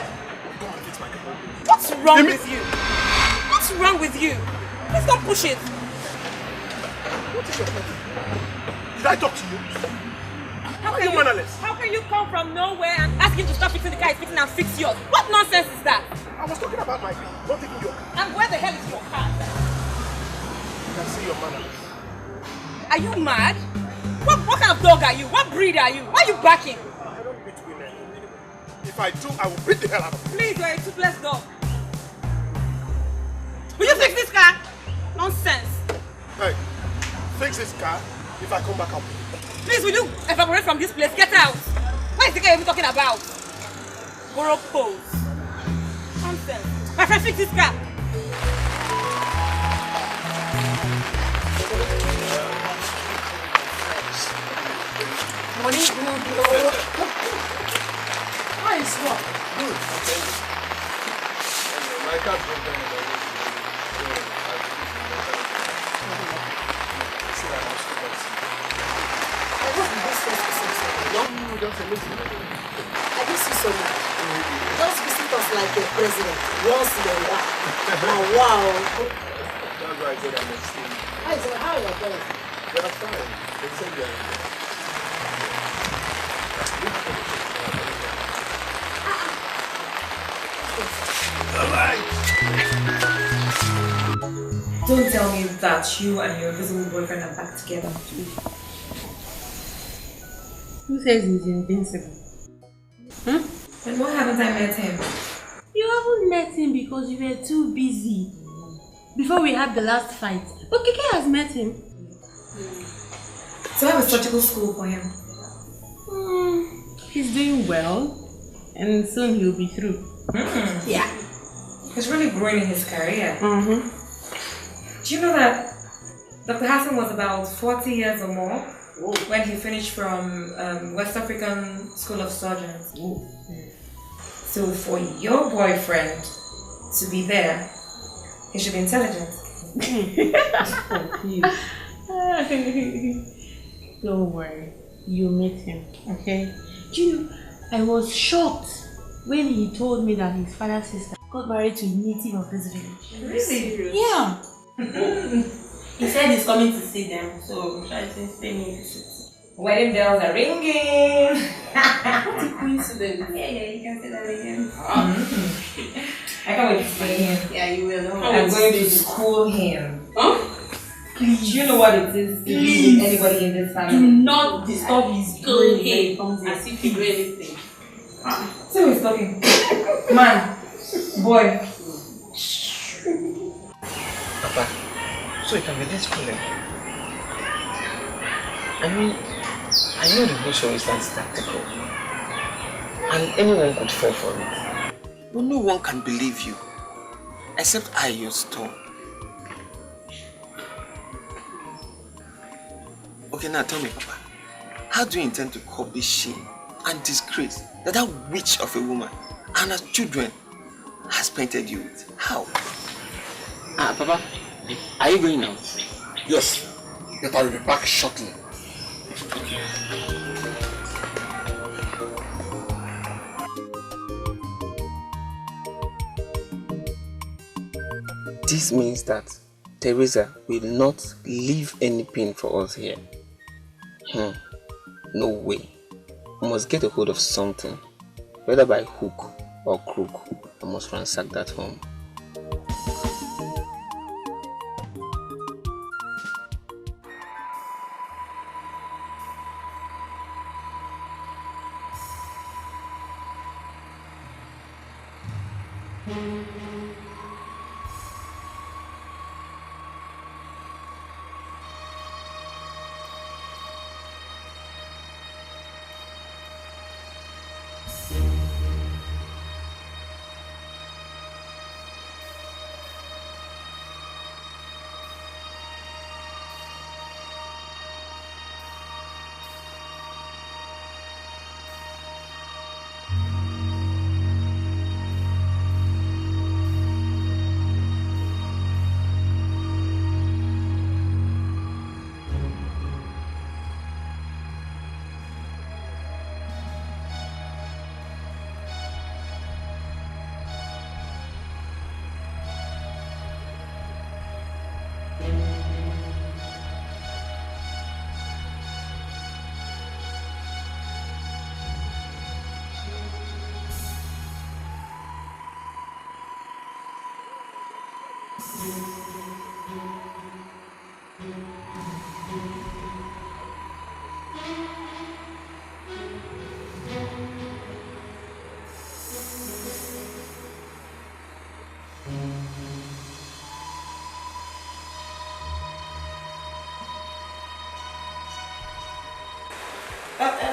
Go and fix my car. What's wrong with you? What's wrong with you? Please don't push it. What is your problem? Did I talk to you? How can you come from nowhere and ask him to stop fixing the car he's fixing and fix yours? What nonsense is that? I was talking about my car, not even your car. And where the hell is your car? You can see your manners. Are you mad? What kind of dog are you? What breed are you? Why are you barking? I don't beat women. If I do, I will beat the hell out of you. Please, you're a toothless dog. Will you fix this car? Nonsense. Hey, fix this car. If I come back, I'll pay you. Please, will you evaporate from this place? Get out. What is the guy you're even talking about? Borrow pose. Nonsense. My friend, fix this car. Money good. How is what? Good. My car broke down. Just listen. I just see someone. Just visit us like a president. Once in a while. Wow. That's why I said I'm extreme. How are your parents? They're fine. They said they're tell me that you and your invisible boyfriend are back together? Who says he's invincible? Huh? And why haven't I met him? You haven't met him because you were too busy before we had the last fight. But Keke has met him. So I have a surgical school for him. He's doing well, and soon he'll be through. Yeah. He's really growing in his career. Do you know that Dr. Hassan was about 40 years or more when he finished from West African School of Surgeons? So for your boyfriend to be there, he should be intelligent. Don't worry, you'll meet him, okay? Do you know, I was shocked when he told me that his father's sister got married to a native of this village. Really? Yeah. He said he's coming to see them, so I think stay me to sit. Wedding bells are ringing. What a coincidence. Yeah, you can say that again. I can't wait to see him. Yeah, you will. I'm going to school him. Huh? Please. Do you know what it is to be with anybody in this family? Do not disturb his brain when he comes in. As if he do anything. So he's talking. Man, boy. Papa, so you can be this cooler. I mean, I know the whole show is tactical. And anyone could fall for it. But no one can believe you. Except I, your stone. Okay, now tell me, Papa. How do you intend to cope this shame and disgrace that witch of a woman and her children has painted you with? How? Papa, are you going now? Yes, but I will be back shortly. Okay. This means that Teresa will not leave any pin for us here. No way. I must get a hold of something, whether by hook or crook. I must ransack that home.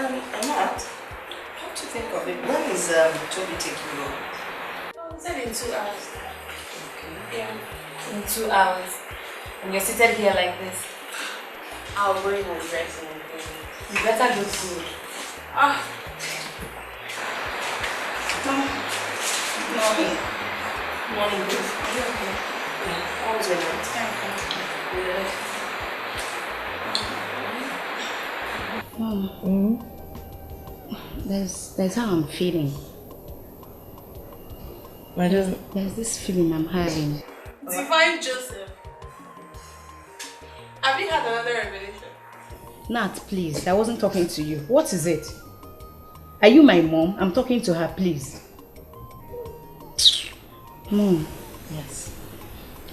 Amat, come to think of it, when is Toby taking you home? He said in 2 hours. Okay. Yeah, in 2 hours. And you're seated here like this. I'll go in and dress and you better look good. Morning. Morning, please. Are you okay? Yeah. How was your night? There's how I'm feeling. What is it? There's this feeling I'm having. Divine Joseph. Have you had another revelation? Nat, please. I wasn't talking to you. What is it? Are you my mom? I'm talking to her, please. Mom. Yes.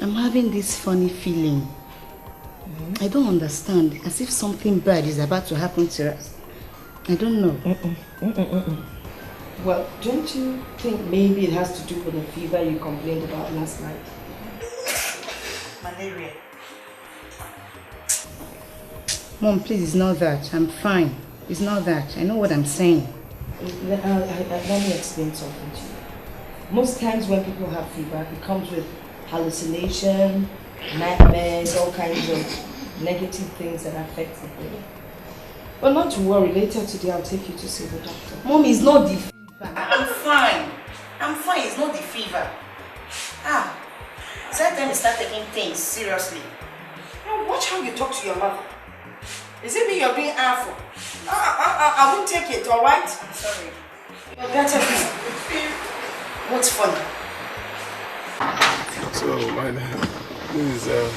I'm having this funny feeling. I don't understand. As if something bad is about to happen to us. I don't know. Well, don't you think maybe it has to do with the fever you complained about last night? Malaria. Mom, please, it's not that. I'm fine. It's not that. I know what I'm saying. Let me explain something to you. Most times when people have fever, it comes with hallucination, nightmares, all kinds of negative things that affect the brain. But not to worry, later today I'll take you to see the doctor. Mom, it's not the fever. I'm fine. I'm fine, it's not the fever. It's that time you start taking things seriously. Now watch how you talk to your mother. Is it me you're being awful? I won't take it, alright? I'm sorry. You're better than what's funny? So, my name, this is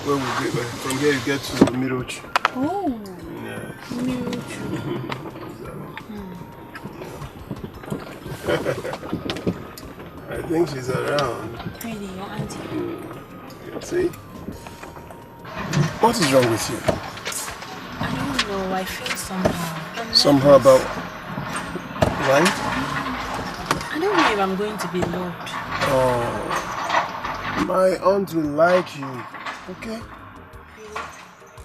where we get, like, from here you get to Miroch. Oh, yeah. I think she's around. Really, your auntie? See? What is wrong with you? I don't know, I feel somehow. Somehow about... Right? I don't know if I'm going to be loved. Oh, my aunt will like you, okay?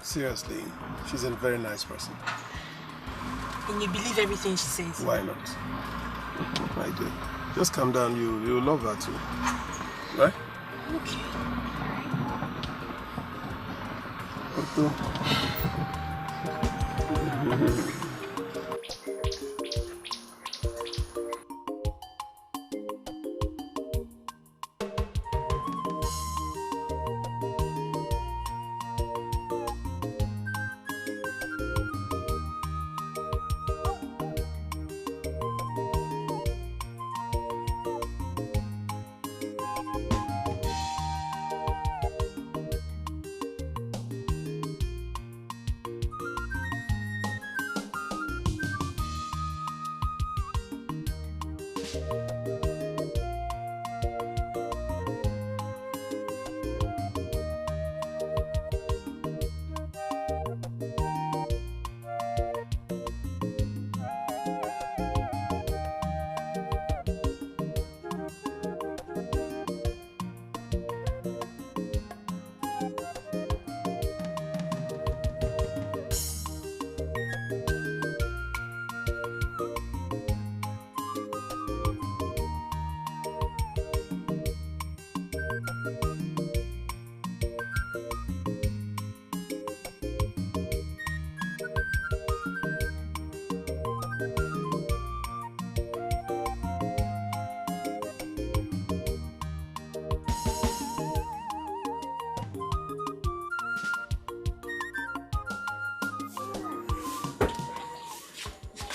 Seriously, she's a very nice person. And you believe everything she says? Why not? I do. Just calm down, you'll love her too. Right? Okay.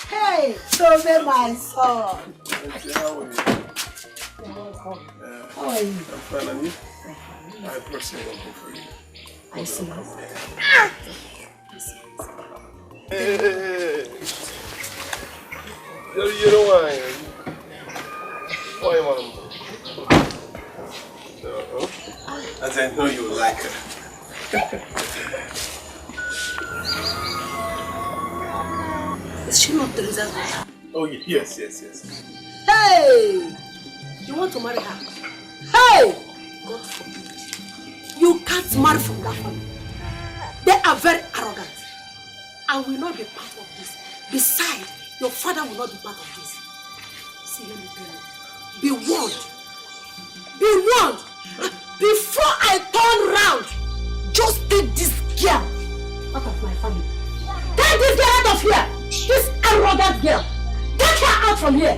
Hey, Toby, my son. How are you? How are you? I'm fine, and you? I brought some water for you. I see. Hey. You know why? Why, Mom? As I know you like her. Is she not the result? Oh, yes. Hey! You want to marry her? Hey! God forbid. You can't marry from that family. They are very arrogant and will not be part of this. Besides, your father will not be part of this. See, let me tell you. Be warned. Be warned. Before I turn round, just take this girl out of my family. Take this girl out of here. This arrogant girl. Take her out from here.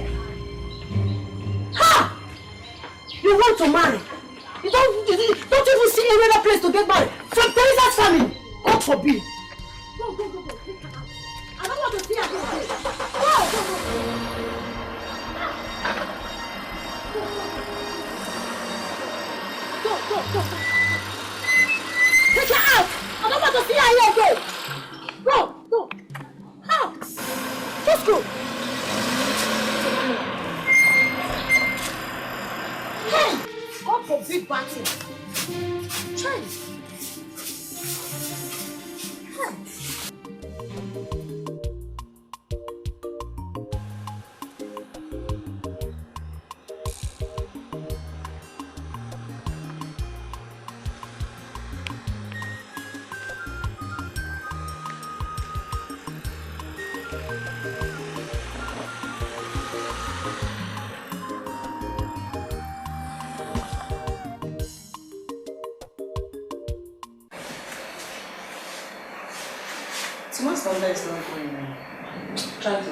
Ha! You want to marry? You don't even see any other place to get married. From Teresa's family. God forbid. Go. Take her out. I don't want to see her again. Go. Go. Take her out. I don't want to see her here again. Go. Out. Just go. Hey, God forbid bad things. Try. Someone's number is not going now. Try to.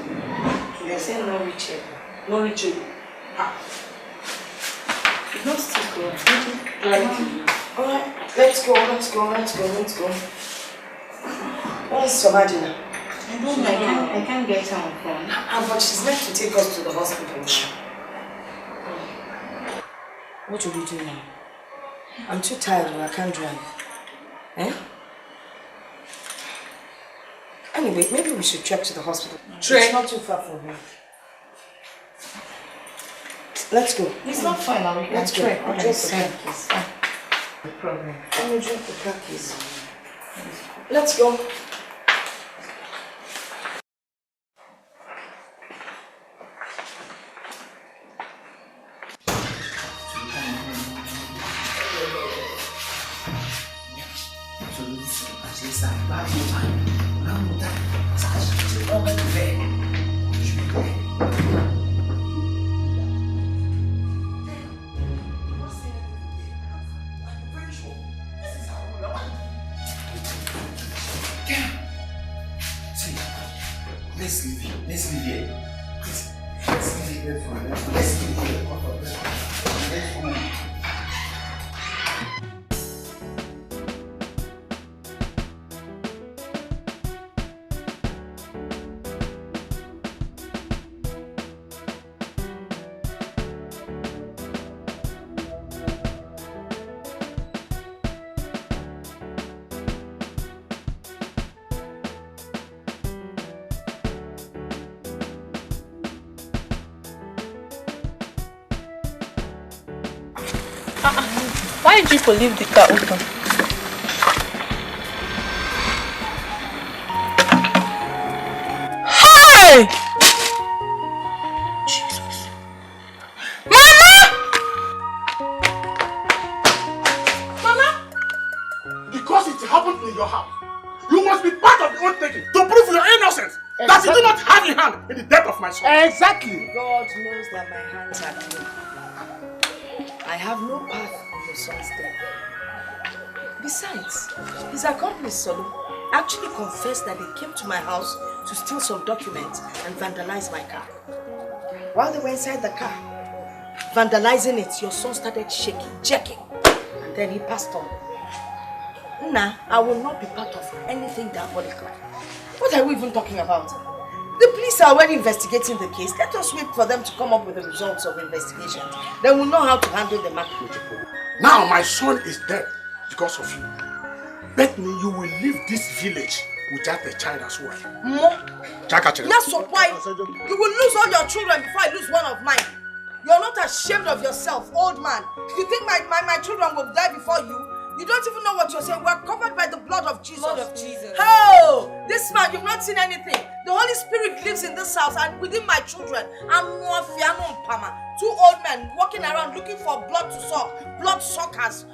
They say no reachable. No reachable. It's not still going. Alright, let's go. Where's somebody now? I can't get her on phone. But she's meant to take us to the hospital now. What will we do now? I'm too tired and I can't drive. Eh? Anyway, maybe we should trek to the hospital. It's not too far from here. Let's go. It's not far now. We can Let's go. trek. I'll drink the car keys. No problem. Let me drink the car keys. Let's go. Let's leave here. Let's leave here for now. Let's leave here. Let's go. Why did you leave the car open? Hey! Jesus. Mama! Because it happened in your house, you must be part of the undertaking to prove your innocence. Exactly. That you do not have a hand in the death of my son. Exactly. God knows that my hands are clean. I have no part in your son's death. Besides, his accomplice Solo actually confessed that they came to my house to steal some documents and vandalize my car. While they were inside the car, vandalizing it, your son started shaking, jerking, and then he passed on. Nah, I will not be part of anything diabolical. What are we even talking about? The police are already investigating the case. Let us wait for them to come up with the results of the investigation. Then we'll know how to handle the matter. Now my son is dead because of you. Bet me you will leave this village without a child as well. That's why you will lose all your children before I lose one of mine. You're not ashamed of yourself, old man. You think my children will die before you? You don't even know what you're saying. We're covered by the blood of Jesus. Blood of Jesus. Oh, this man, you've not seen anything. The Holy Spirit lives in this house and within my children. I'm Pama. 2 old men walking around looking for blood to suck. Blood suckers.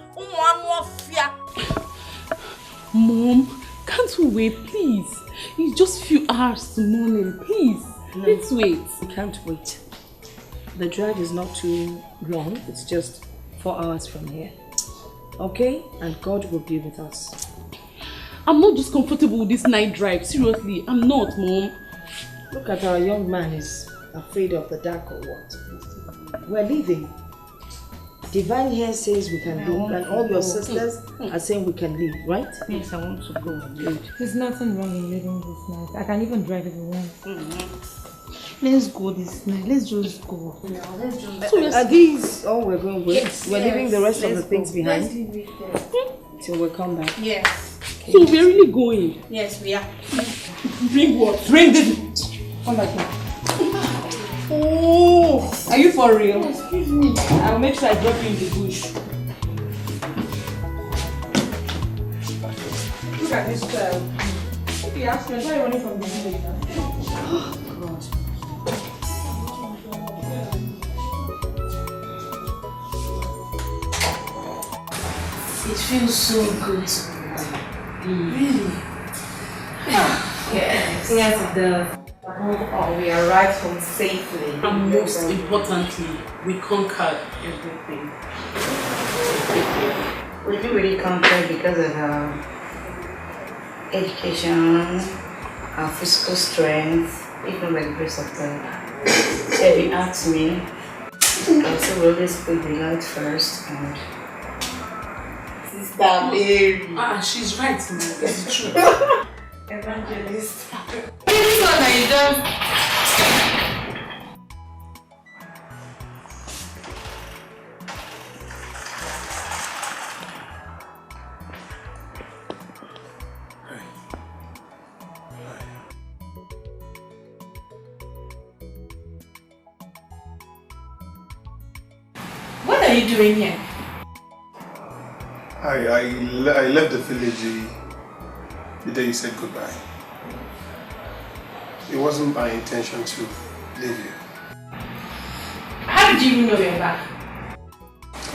Mom, can't we wait, please? It's just a few hours to morning, please. No. Let's wait. We can't wait. The drive is not too long. It's just 4 hours from here. Okay? And God will be with us. I'm not just comfortable with this night drive. Seriously, I'm not, Mom. Look at our young man is afraid of the dark or what? We're leaving. Divine here says we can leave, and all your sisters are saying we can leave, right? Yes, I want to go. Good. There's nothing wrong in leaving this night. I can even drive if you want. Let's go this night. Let's just go. No, let's just go. Are these all we're going with? Yes, we're leaving the rest of the things behind. Let's leave it there. Till we come back. Yes. Okay. So we're really going? Yes, we are. Bring what? Bring this. Come back here. Oh, are you for real? Excuse me. I'll make sure I drop you in the bush. Look at this child. If you ask me, why are you running from the village now? Oh, God. It feels so good to be back. Really? Yes. Yes, it does. Oh, we arrived home safely. And most importantly, we conquered everything. We didn't really conquer because of our education, our physical strength, even by the grace of God. So if you ask me, also we always put the Lord first and Sister Mary. She's right, man. It's true. Evangelist. This one I just... What are you doing here? I left the village the day you said goodbye. It wasn't my intention to leave you. How did you even know you were back?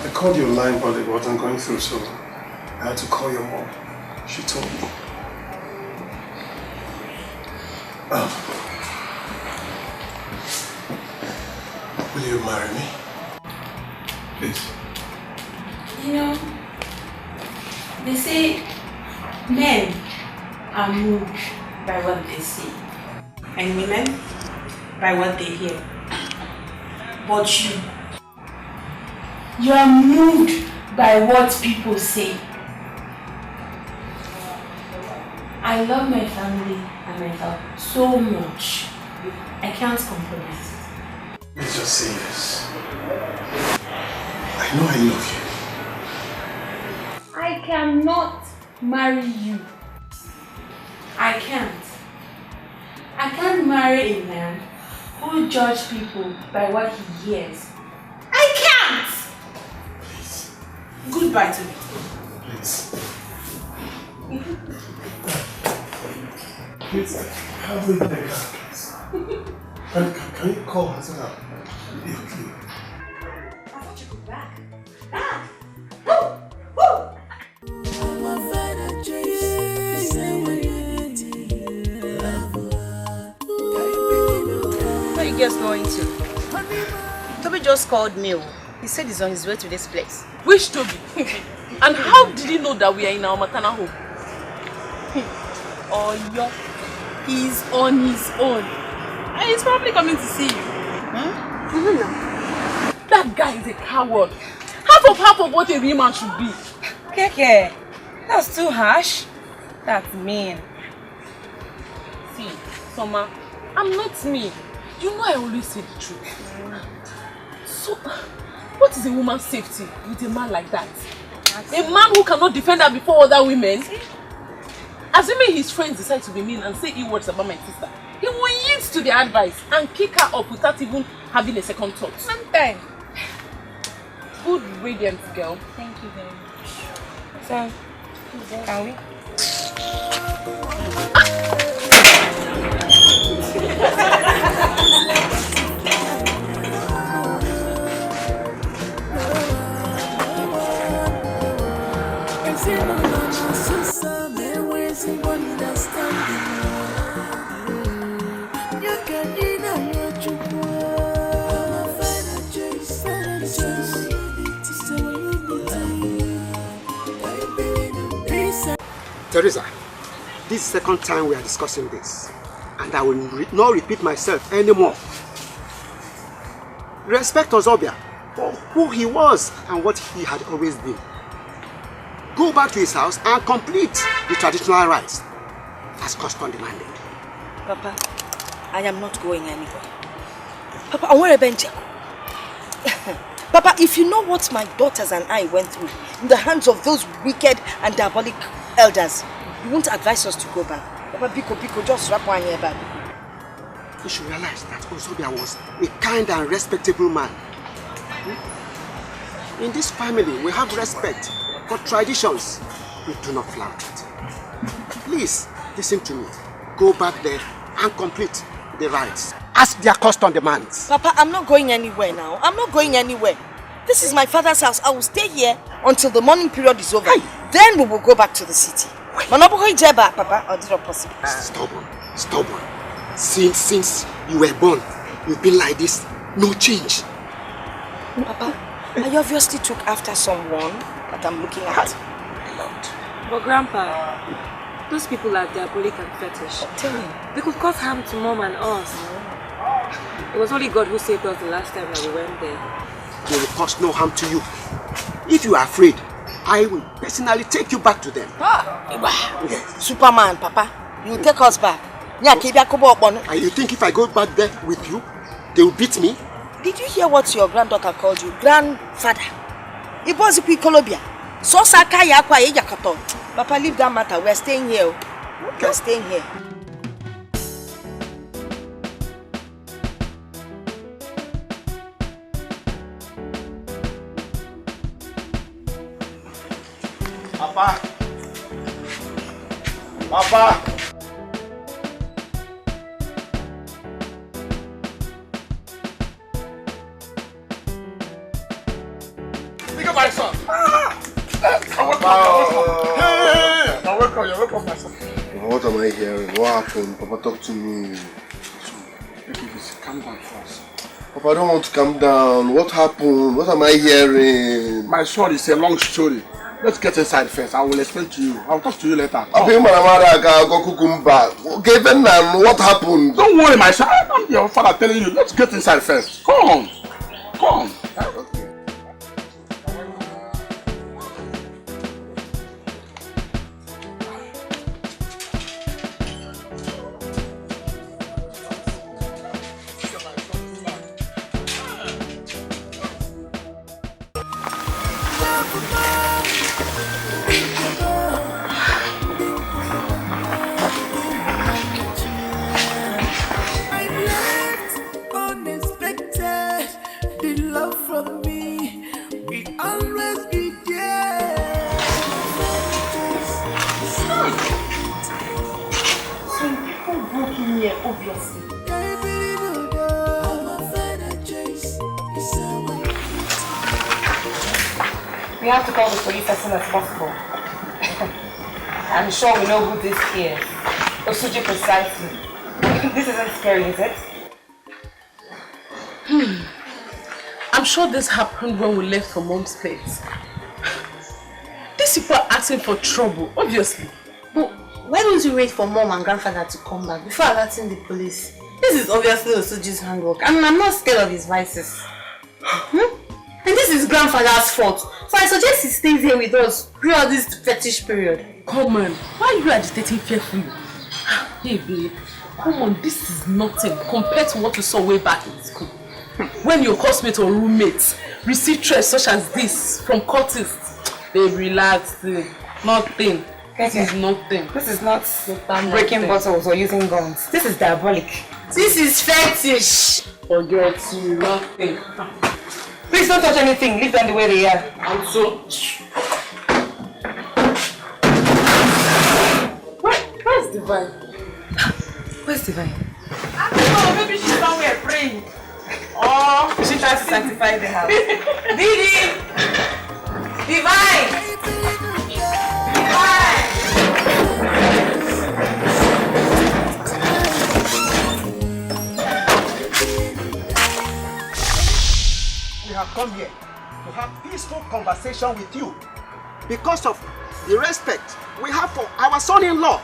I called your line, but it wasn't going through, so I had to call your mom. She told me. Will you marry me? Please. You know, they say men are moved by what they see and women by what they hear. But you are moved by what people say. I love my family and my health so much. I can't compromise. Let's just say this. I know I love you. I cannot marry you. I can't. I can't marry a man who judges people by what he hears. I can't! Please. Goodbye to me. Please. Please, help me take her, please. Can you call her so that you're clear? I thought you could back. Back! Where you guys going to? Toby just called me. He said he's on his way to this place. Which Toby? And how did he know that we are in our maternal home? Oh, yeah. He's on his own. And he's probably coming to see you. That guy is a coward. Half of what a real man should be. Keke, that's too harsh. That's mean. See, Soma, I'm not me. You know I always say the truth. So, what is a woman's safety with a man like that? A man who cannot defend her before other women? Assuming his friends decide to be mean and say ill words about my sister, he will yield to their advice and kick her up without even having a second thought. Sometimes. Good radiant girl. Thank you very much. So, can we? Teresa, this is the second time we are discussing this, and I will not repeat myself anymore. Respect Ozobia for who he was and what he had always been. Go back to his house and complete the traditional rites as custom demanded. Papa, I am not going anywhere. Papa, I want a bench. Papa, if you know what my daughters and I went through in the hands of those wicked and diabolic elders, you won't advise us to go back. Papa, Biko, just wrap one here back. You should realize that Ozobia was a kind and respectable man. In this family, we have respect for traditions. We do not flout it. please listen to me. Go back there and complete the rites as their custom demands. Papa, I'm not going anywhere now. I'm not going anywhere. This is my father's house. I will stay here until the mourning period is over. Then we will go back to the city. Papa, or is it possible? Stubborn. Since you were born, you've been like this. No change. Papa, I obviously took after someone that I'm looking at. But Grandpa, those people are diabolic and fetish. Tell me. They could cause harm to Mom and us. It was only God who saved us the last time that we went there. They will cause no harm to you. If you are afraid, I will personally take you back to them. Yes. Superman, Papa, you take us back. And you think if I go back there with you, they will beat me? Did you hear what your granddaughter called you? Grandfather. It was Colobia. So Sakaya kwa Yakato. Papa, leave that matter. We're staying here. We're staying here. Papa. Papa. Pick up my son. You're welcome, my son. What am I hearing? What happened? Papa, talk to me. Calm down first. Papa, I don't want to calm down. What happened? What am I hearing? My son, it's a long story. Let's get inside first. I will explain to you. I'll talk to you later. Okay, what happened? Don't worry, my son. I'm your father telling you. Let's get inside first. Come on. Come on. We have to call the police as soon as possible. I'm sure we know who this is. Osuji precisely. This isn't scary, is it? I'm sure this happened when we left for Mom's place. These people are asking for trouble, obviously. But why don't you wait for Mom and Grandfather to come back before alerting the police? This is obviously Osuji's handwork, and I'm not scared of his vices. And this is Grandfather's fault. So I suggest he stays here with us throughout this fetish period. Come on, why are you agitating fearfully? Hey babe, come on, this is nothing compared to what we saw way back in school. When your classmates or roommates receive threats such as this from cultists, they relax. Nothing. This is nothing. This is not breaking bottles or using guns. This is diabolic. This is fetish. Forget you, nothing. Please don't touch anything. Leave them the way they are. And so, where's Divine? Where's Divine? I don't know. Maybe she's somewhere praying. Oh, she tries to sanctify the house. Didi! Divine! Divine! We have come here to have peaceful conversation with you because of the respect we have for our son-in-law,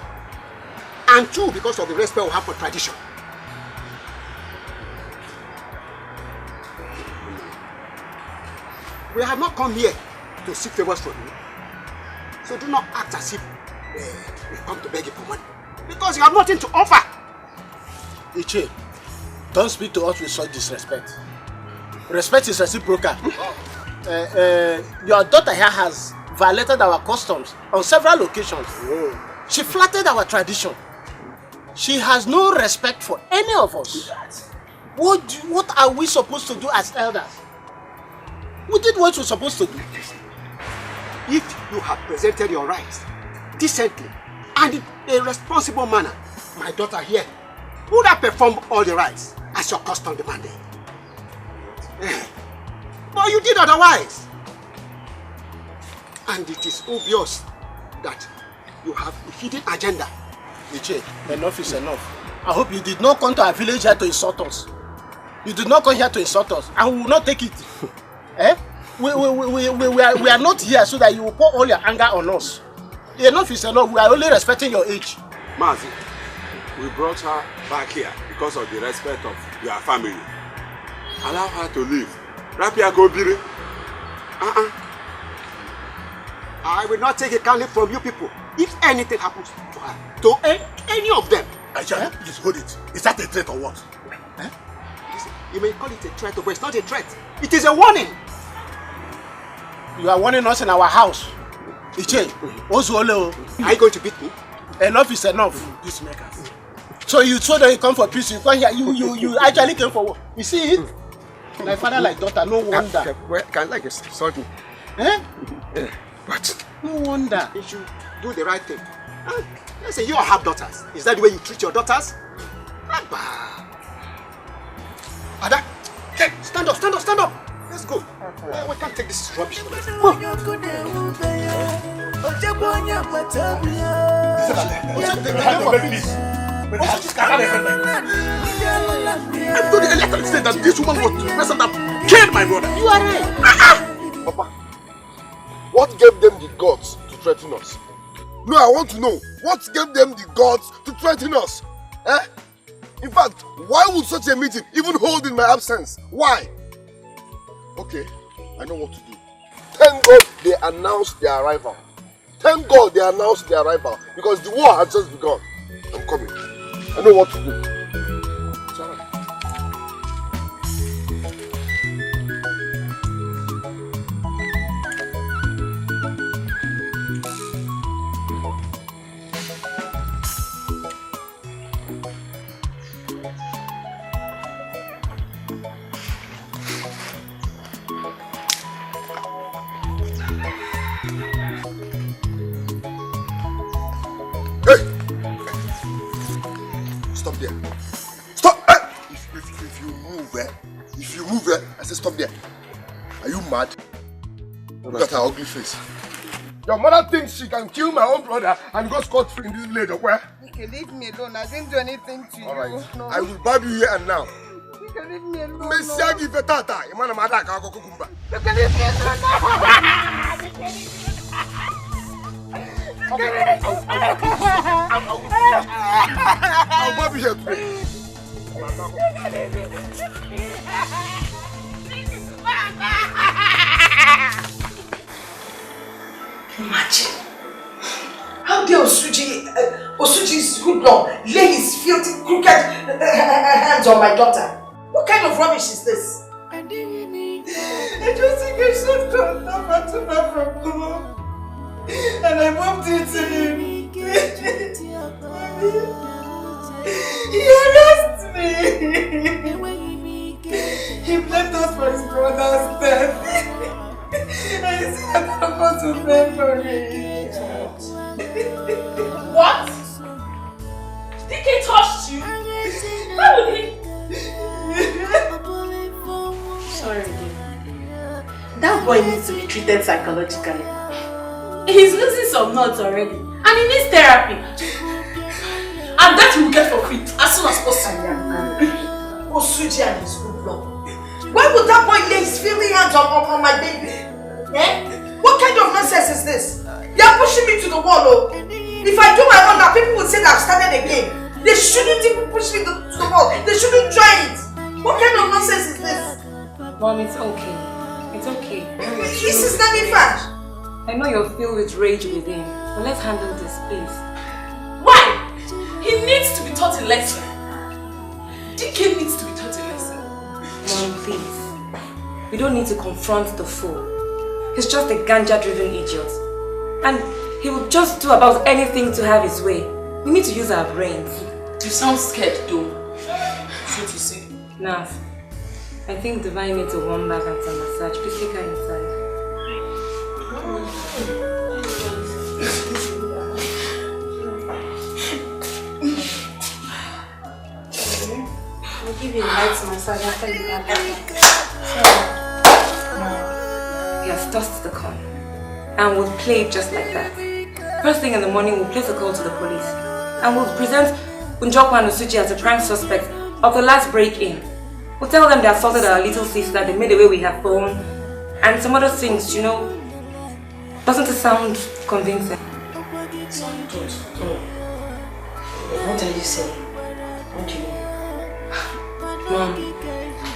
and two, because of the respect we have for tradition. We have not come here to seek favors from you, so do not act as if we've come to beg you for money, because you have nothing to offer. Iche, don't speak to us with such disrespect. Respect is reciprocal. Your daughter here has violated our customs on several occasions. She flattered our tradition. She has no respect for any of us. What are we supposed to do as elders? We did what we're supposed to do. If you have presented your rights decently and in a responsible manner, my daughter here would have performed all the rites as your custom demanded. But you did otherwise. And it is obvious that you have a hidden agenda. Iche, enough is enough. I hope you did not come to our village here to insult us. You did not come here to insult us, and we will not take it. We are not here so that you will pour all your anger on us. Enough is enough. We are only respecting your age. Mazi, we brought her back here because of the respect of your family. Allow her to live. Rapia Gobiri. I will not take a candle from you people if anything happens to her, to any of them. Aisha, please hold it. Is that a threat or what? Listen, you may call it a threat, but it's not a threat. It is a warning. You are warning us in our house. Iche, Ozuole, are you going to beat me? Enough is enough, peacemakers. So you told that you come for peace, you come here, you actually came for war. You see it? Like father, like daughter, no wonder. Can like insult me? But no wonder. You should do the right thing. Listen, you all have daughters. Is that the way you treat your daughters? Ada, hey, stand up, stand up, stand up. Let's go. We can't take this rubbish. I told the electric state that this woman was the person that killed my brother. You are right. Papa, what gave them the guts to threaten us? No, I want to know. What gave them the guts to threaten us? In fact, why would such a meeting even hold in my absence? Why? Okay, I know what to do. Thank God they announced their arrival. Thank God they announced their arrival because the war had just begun. I'm coming. I know what to do. It's all right. Stop there. Stop! If you move, I say stop there. Are you mad? Look at her ugly face. Your mother thinks she can kill my own brother and go scot-free in this village, okay? You can leave me alone. I didn't do anything to you. Alright. No. I will barb you here and now. You can leave me alone. Messiagi Vetata. Imana Madaka Kokumba. You can leave me alone. I'll barb you here today. Imagine. How dare Osuji's hoodlum lay his filthy, crooked hands on my daughter? What kind of rubbish is this? I just think I should come back from home. And I bumped into him. He harassed me. He blamed us for his brother's death. And he said I don't want to blame for it. What? DK touched you? How would he? Sorry, dear. That boy needs to be treated psychologically. He's losing some nuts already. And he needs therapy. And that he will get for free as soon as possible. Osuji and his good luck. Why would that boy lay his filthy hands on my baby? What kind of nonsense is this? They are pushing me to the wall, oh. If I do my own now, people will say that I've started again. They shouldn't even push me to the wall. They shouldn't try it. What kind of nonsense is this? Mom, it's okay. It's okay. This is not in fact. I know you're filled with rage within, but let's handle this, please. Why? He needs to be taught a lesson. DK needs to be taught a lesson. Mom, please. We don't need to confront the fool. He's just a ganja-driven idiot. And he will just do about anything to have his way. We need to use our brains. You sound scared though. Should you say? Nav, I think Divine needs a warm bath and some massage. Please take her inside. give you a light massage after you have that. He has tossed the coin and we'll play it just like that. First thing in the morning, we'll place a call to the police and we'll present Unjokwa and Usuji as the prime suspect of the last break-in. We'll tell them they assaulted our little sister, they made away with her phone, and some other things, you know. Doesn't it sound convincing? What are you saying? What do you mean? Mom,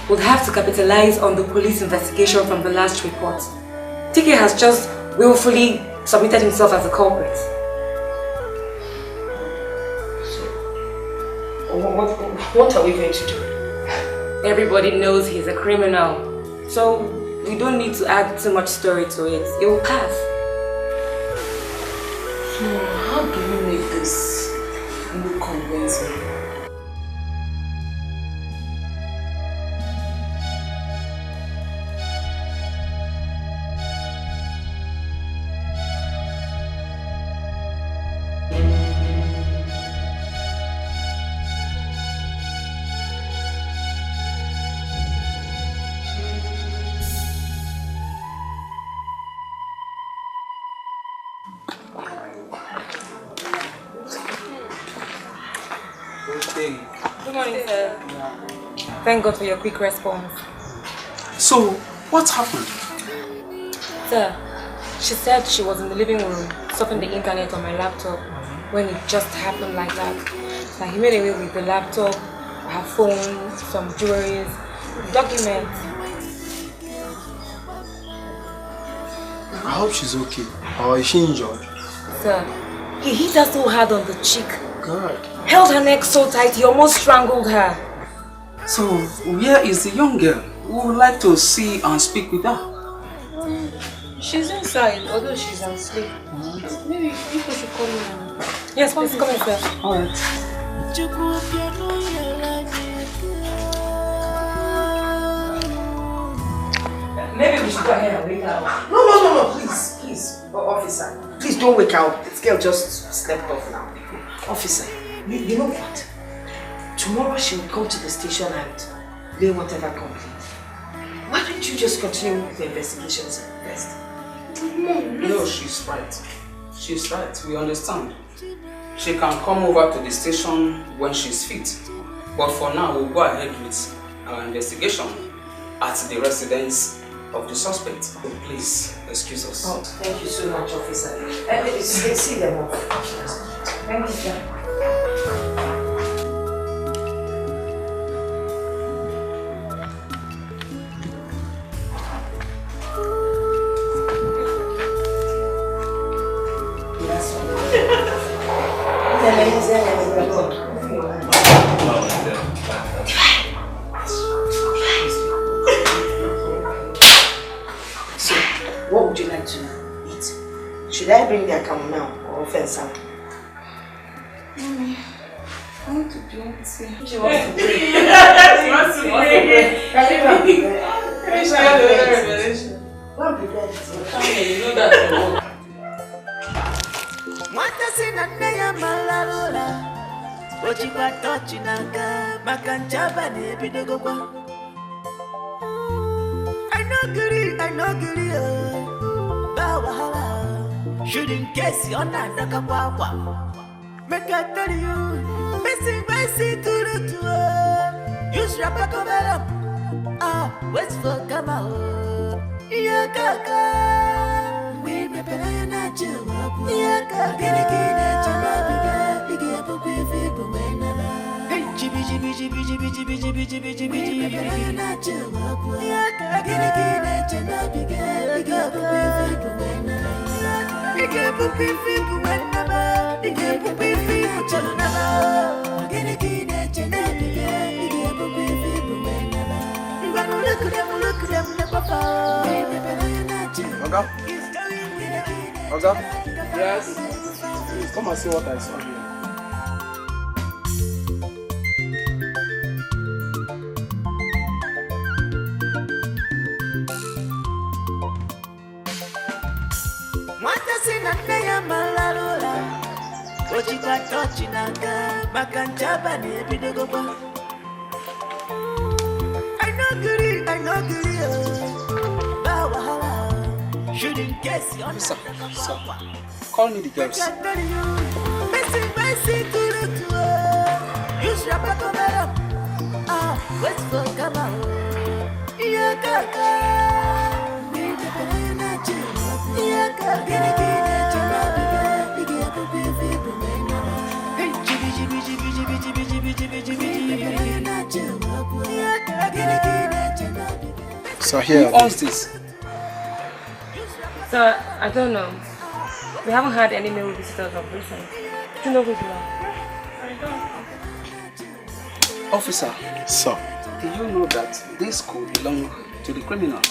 we'll have to capitalize on the police investigation from the last report. TK has just willfully submitted himself as a culprit. What are we going to do? Everybody knows he's a criminal, so we don't need to add too much story to it. It will pass. So how do we make this look convincing? Good morning, sir. Thank God for your quick response. So, what happened? Sir, she said she was in the living room surfing the internet on my laptop when it just happened like that. Like he made away with the laptop, her phone, some jewelry, documents. I hope she's okay. Or is she injured? Sir, he hit her so hard on the cheek. God. Held her neck so tight, he almost strangled her. So, where is the young girl? We would like to see and speak with her. She's inside, although she's asleep. Maybe people should come in. Yes, please come in, sir. Alright. Maybe we should go ahead and wake her up. No, please, officer. Please don't wake her up. This girl just slept off now. Officer, you know what? Tomorrow she will come to the station and lay whatever complaint. Why don't you just continue with the investigations first? No, she's right. She's right. We understand. She can come over to the station when she's fit. But for now, we'll go ahead with our investigation at the residence of the suspect. So please, excuse us. Oh, thank you so much, officer. See them off. Thank you, sir. So, what would you like to eat? Should I bring the account now or offense her? Mommy, I want to drink tea. She wants to drink. She wants to drink. I know giri, bawahala. Shouldn't guess you're not a kawawa. Make I tell you, missing my seat to the tour. Use rapper cover up. West for Kamau. Yakaka. We may be a natural. Yakaka. Get a kid at your big up with people when I Chibi chibi chibi chibi chibi chibi chibi chibi chibi chibi. Get a kid at your big up with people when I Big up with people when I Big up with people children. Get a kid at your big up with people when I Look at them, never fall. Oga? Oga? Yes? Please come and see what I saw here. Sir, call me the girls. So here. Who owns this? Sir, I don't know. We haven't had any male visitors of recent. Do you know who you are? I don't. Officer. Sir. Do you know that this could belong to the criminals?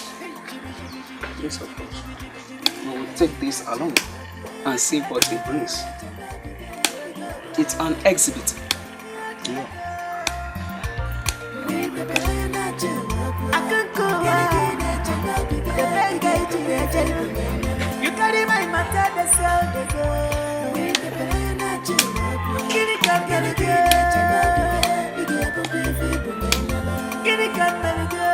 Yes, of course. We will take this along and see what it brings. It's an exhibit. Yeah. You carry my matter, the sound they go. Get it up, get it up. Get it up, let it go.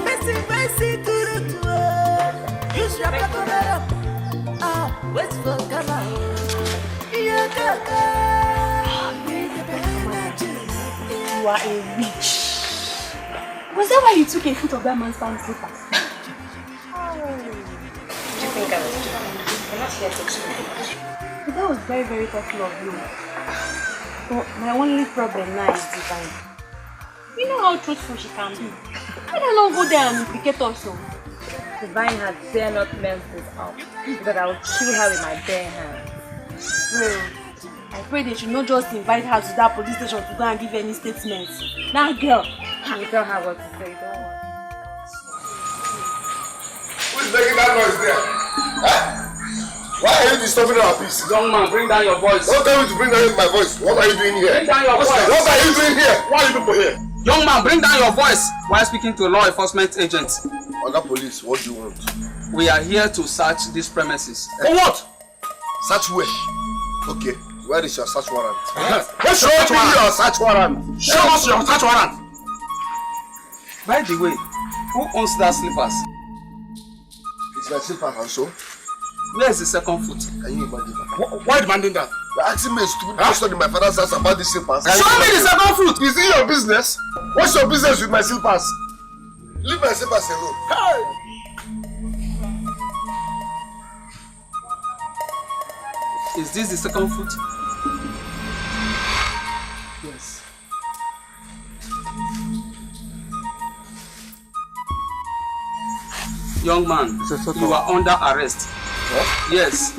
Messy, you should have come up. Ah, what's for come out? You are a witch. Was that why you took a foot of that man's family slippers? What do you think I was doing? I'm not here to explain. That was very, very thoughtful of you. But my only problem now is Divine. You know how truthful she can be. I don't know go there and implicate us. Divine had dare not mess this up, because I will kill her with my bare hands. Bro, I pray they should not just invite her to that police station to go and give any statements. Now, girl, you tell her what to say, don't worry. Who is making that noise there? Huh? Why are you disturbing our peace? Young man, bring down your voice. Don't tell me to bring down my voice. What are you doing here? Bring down your voice. What are you doing here? Why are you people here? Young man, bring down your voice while speaking to law enforcement agents. Other police, what do you want? We are here to search these premises. For what? Search where? Okay, where is your search warrant? Where's your search warrant? Show us your search warrant. By the way, who owns that slippers? It's my slippers also. Where is the second foot? Can you imagine that? Why demanding that? You're asking me a stupid question in my father's house about the slippers. Show me the second foot! Is it your business? What's your business with my slippers? Leave my slippers alone. Hey! Is this the second foot? Yes. Young man, you are under arrest. What? Yes,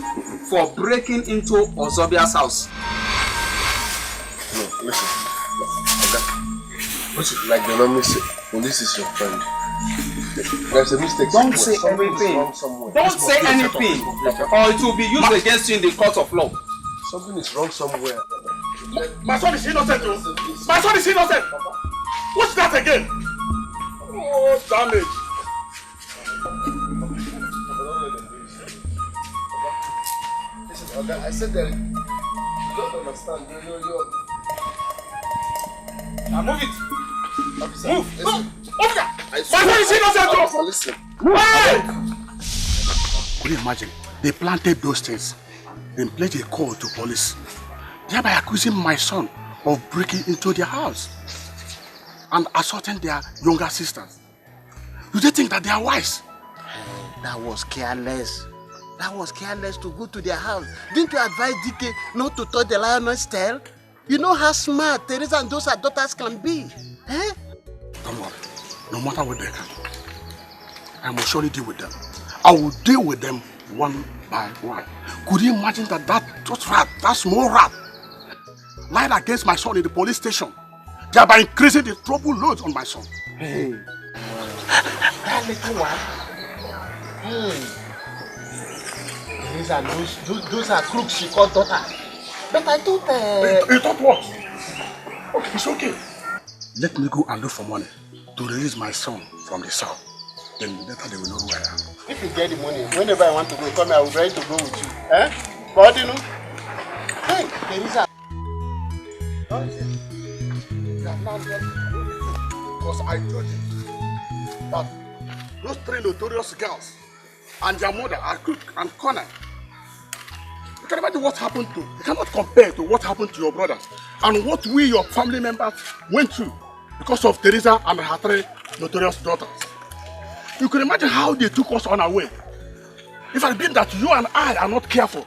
for breaking into Ozobia's house. No, listen. Okay. Listen, like the normally say, police is your friend. There's a mistake. Don't say anything. Don't say anything, or it will be used against you in the court of law. Something is wrong somewhere. My son is innocent, though. My son is innocent. What's that again? Oh, damage. Listen, okay, I said that you don't understand. Now move it. Officer, move. Listen. Officer. My son is innocent, though. Officer, listen. Hey! Could you imagine? They planted those things. Then played a call to police, thereby accusing my son of breaking into their house and assaulting their younger sisters. Do they think that they are wise? That was careless. That was careless to go to their house. Didn't you advise DK not to touch the lioness tail? You know how smart Teresa and those her daughters can be. Eh? Don't worry. No matter what they can, I will surely deal with them. I will deal with them one by one. Could you imagine that small rat lied against my son in the police station, thereby increasing the trouble loads on my son? Hey. That little one. Those are crooks she called daughter. But I thought... You thought what? Okay, it's okay. Let me go and look for money to release my son from the cell. Then later they will know who I am. If you get the money, whenever I want to go, come here, I will try to go with you. Eh? But you know, hey, Teresa. Because I told you that those 3 notorious girls and their mother are Crook and Connor. You can imagine what happened to, you cannot compare to what happened to your brothers and what we, your family members, went through because of Teresa and her 3 notorious daughters. You can imagine how they took us on our way. If it had been that you and I are not careful,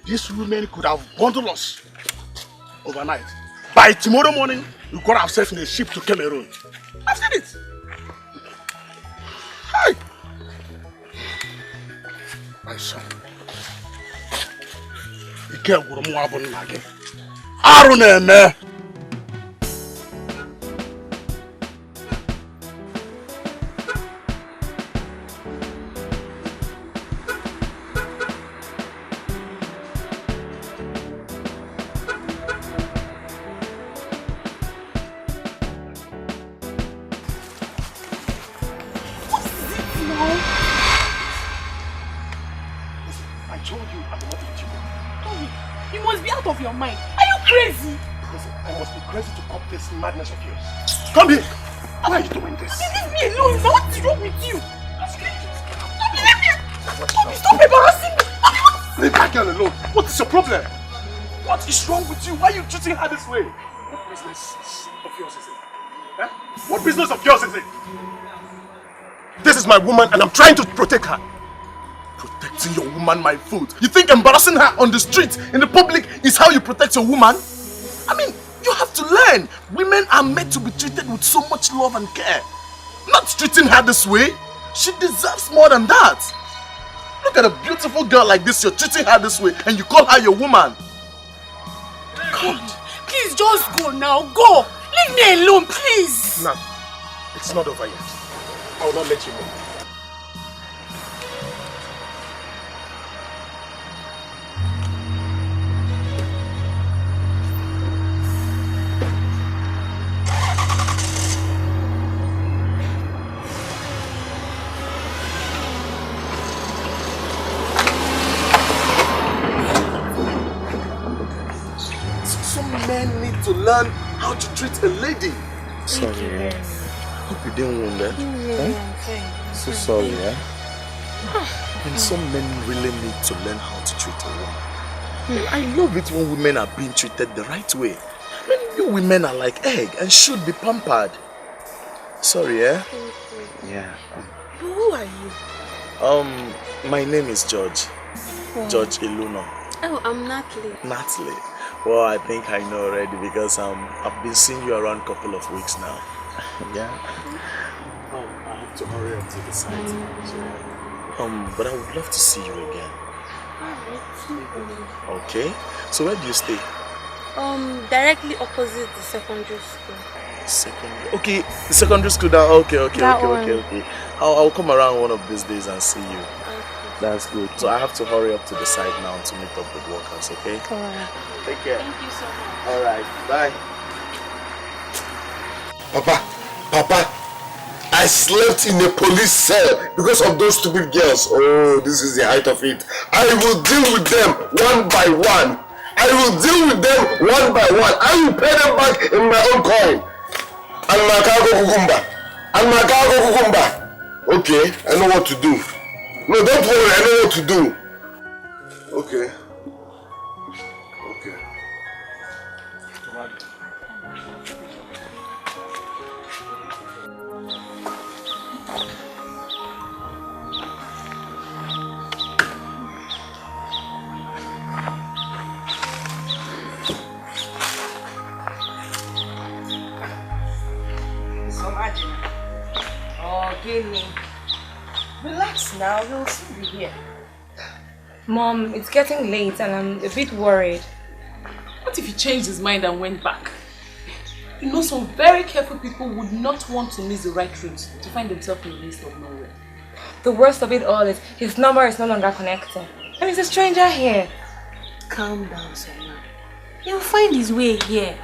these women could have bundled us overnight. By tomorrow morning, we got ourselves in a ship to Cameroon. I've seen it. Hi. My son. Ike gwuru m abụ nna gị. Arụ na-eme. Madness of yours. Come here! Why are you doing this? Leave me alone! What is wrong with you? Stop embarrassing me! Leave that girl alone! What is your problem? What is wrong with you? Why are you treating her this way? What business of yours is it? Eh? What business of yours is it? This is my woman and I'm trying to protect her. Protecting your woman, my foot. You think embarrassing her on the street, in the public, is how you protect your woman? I mean, you have to learn. Women are meant to be treated with so much love and care. Not treating her this way. She deserves more than that. Look at a beautiful girl like this. You're treating her this way and you call her your woman. God. Please just go now. Go. Leave me alone, please. No, it's not over yet. I will not let you go. Men need to learn how to treat a lady. Sorry, hope you didn't wound that. So sorry, And some men really need to learn how to treat a woman. I love it when women are being treated the right way. I mean, you women are like egg and should be pampered. Sorry, Yeah. Who are you? My name is George. George Iluno. Oh, I'm Natalie. Natalie. Well, I think I know already because I've been seeing you around a couple of weeks now. Yeah. I have to hurry up to the site. But I would love to see you again. Okay. So where do you stay? Directly opposite the secondary school. Secondary. Okay, the secondary school down. Okay. I'll come around one of these days and see you. That's good. So I have to hurry up to the site now to meet up with workers, okay? Alright. Take care. Thank you so much. Alright, bye. Papa, I slept in a police cell because of those stupid girls. Oh, this is the height of it. I will deal with them one by one. I will pay them back in my own coin. Almakago kukumba. Okay, I know what to do. No, don't worry, I know what to do. Okay. Give me. Relax now, we'll soon be here. Mom, it's getting late and I'm a bit worried. What if he changed his mind and went back? You know, some very careful people would not want to miss the right route to find themselves in the midst of nowhere. The worst of it all is his number is no longer connected. And he's a stranger here. Calm down, Selma. He'll find his way here.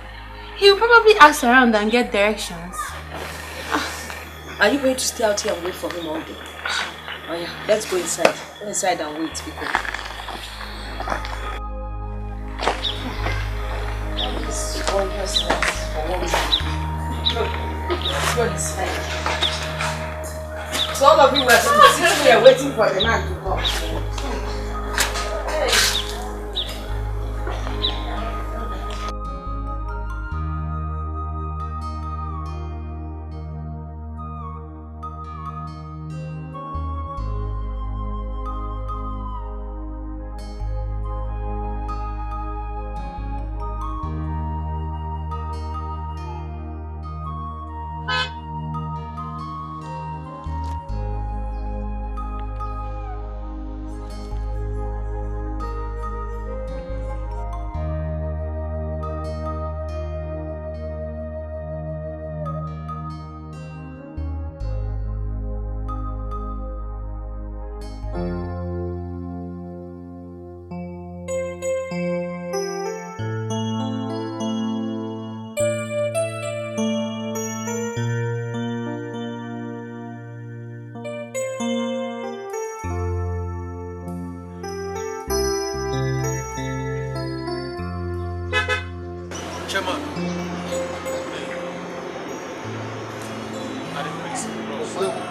He'll probably ask around and get directions. Are you going to stay out here and wait for him all day? Oh yeah, let's go inside. Go inside and wait, people. God is fine. So all of you were sitting here waiting for the man to come. Hey.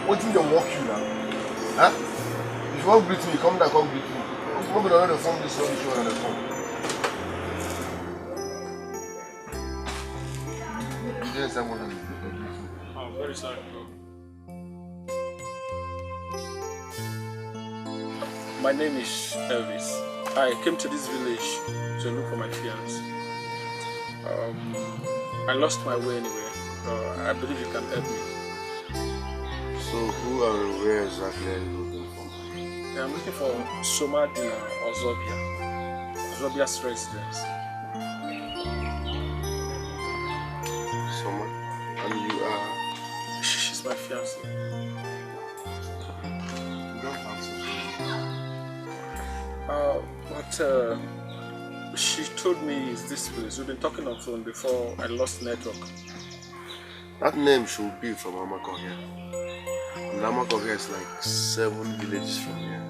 Waiting to walk you now. Huh? If you want to greet me, come down, come greet me. I'm going to on the phone, this one, on the phone. Yes, I'm going to greet me. I'm very sorry, bro. My name is Elvis. I came to this village to look for my fiance. I lost my way anyway. I believe you can help me. So who and where exactly are you looking for? Yeah, I'm looking for Somadina or Zobia. Zobia's residence. Someone? And you are? She's my fiance. You don't answer. But she told me it's this place. We've been talking on phone before I lost network. That name should be from Amako here. And Amako here is like 7 villages from here.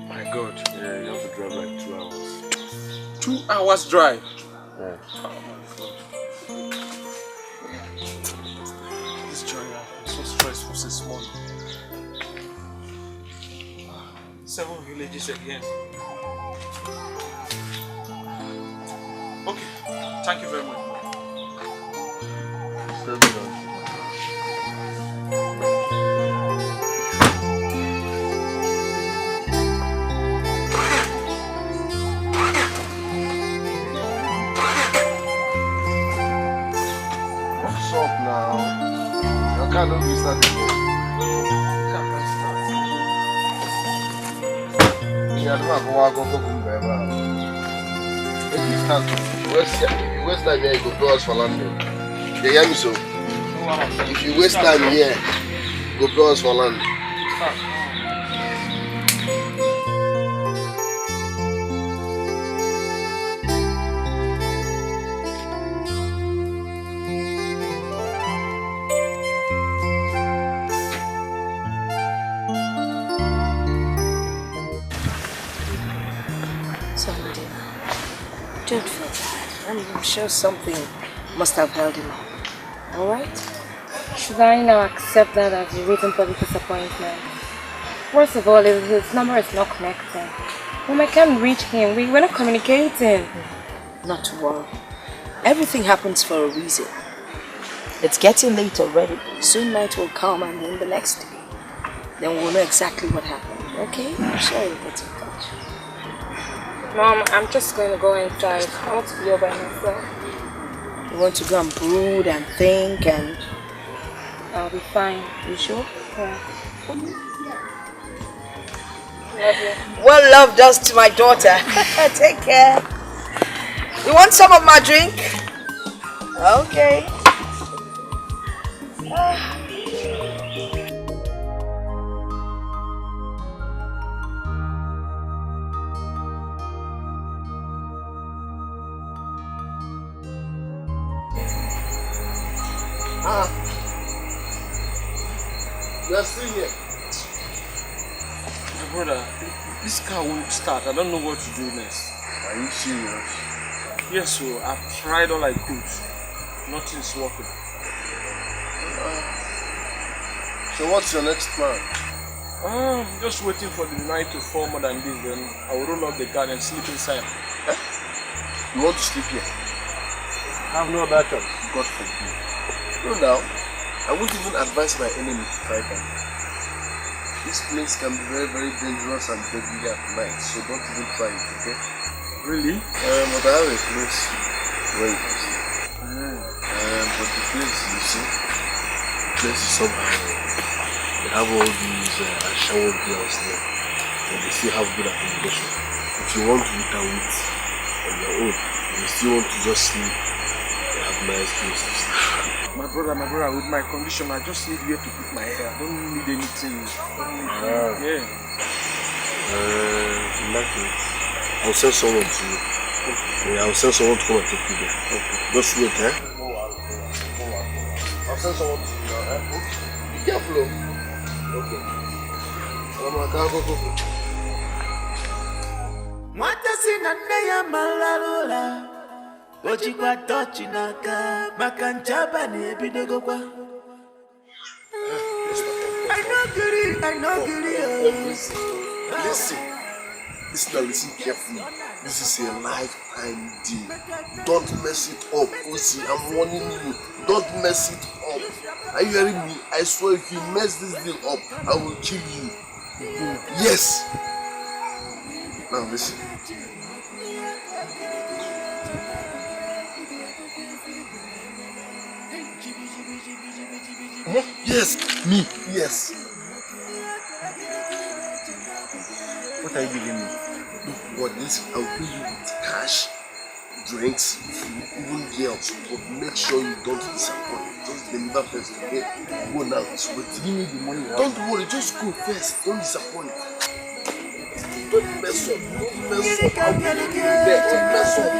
My God. Yeah, you have to drive like 2 hours. 2 hours drive? Yeah. Oh my God. This journey is so stressful since morning. 7 villages again. Okay, thank you very much. What's up now? You can't do this that again. Yeah, I don't have to walk over from wherever. If you start to waste time here, you go pay us for London. You hear me so? If you waste time here, go pay us for land. Don't feel bad. I'm sure something must have held him up. Alright? Should I now accept that as a reason for the disappointment? First of all, his number is not connecting. When I can't reach him, we're not communicating. Not to worry. Everything happens for a reason. It's getting late already. Soon night will come and then the next day. Then we'll know exactly what happened. Okay? I'm sure you'll get in touch. Mom, I'm just going to go inside. I want to be all by myself. You want to go and brood and think and... I'll be fine. You sure? Yeah. Love you. What love does to my daughter. Take care. You want some of my drink? Okay. You are still here. My brother, this car won't start. I don't know what to do next. Are you serious? Yes, so I've tried all I could. Nothing's working. So what's your next plan? Just waiting for the night to fall more than this, then I will roll up the gun and sleep inside. You want to sleep here? I have no other choice. God forbid. No, now, I won't even advise my enemy to try that. This place can be very, very dangerous and deadly at night, so don't even try it, okay? Really? But I have a place where you can sleep. But the place, you see, the place is somehow. They have all these shower girls there, and they still have good accommodation. If you want to eat and eat on your own, and you still want to just sleep, they have nice places to sleep. My brother, with my condition, I just need where to put my hair. I don't need anything. Yeah. In that case, I'll send someone to you. Yeah, I'll send someone to come and take you there. Okay. Just wait, eh? I'll send someone to you now, eh? Be careful. Okay. Go. Mwata sinane ya malarula Ojikwa tochi naka Makanchaba ni ebidogo kwa I know guri. Listen carefully. This is a lifetime deal. Don't mess it up. Listen, I'm warning you. Don't mess it up. Are you hearing me? I swear if you mess this deal up, I will kill you. Yes. Now listen. Yes, me. Yes. What are you giving me? Look, what listen, I'll pay you with cash, drinks, food, even girls. But make sure you don't disappoint. Just deliver first, okay? Go now. So give me the money. Don't worry, just go first. Don't disappoint. Don't mess up. Don't mess up. I'll be there. Don't mess up.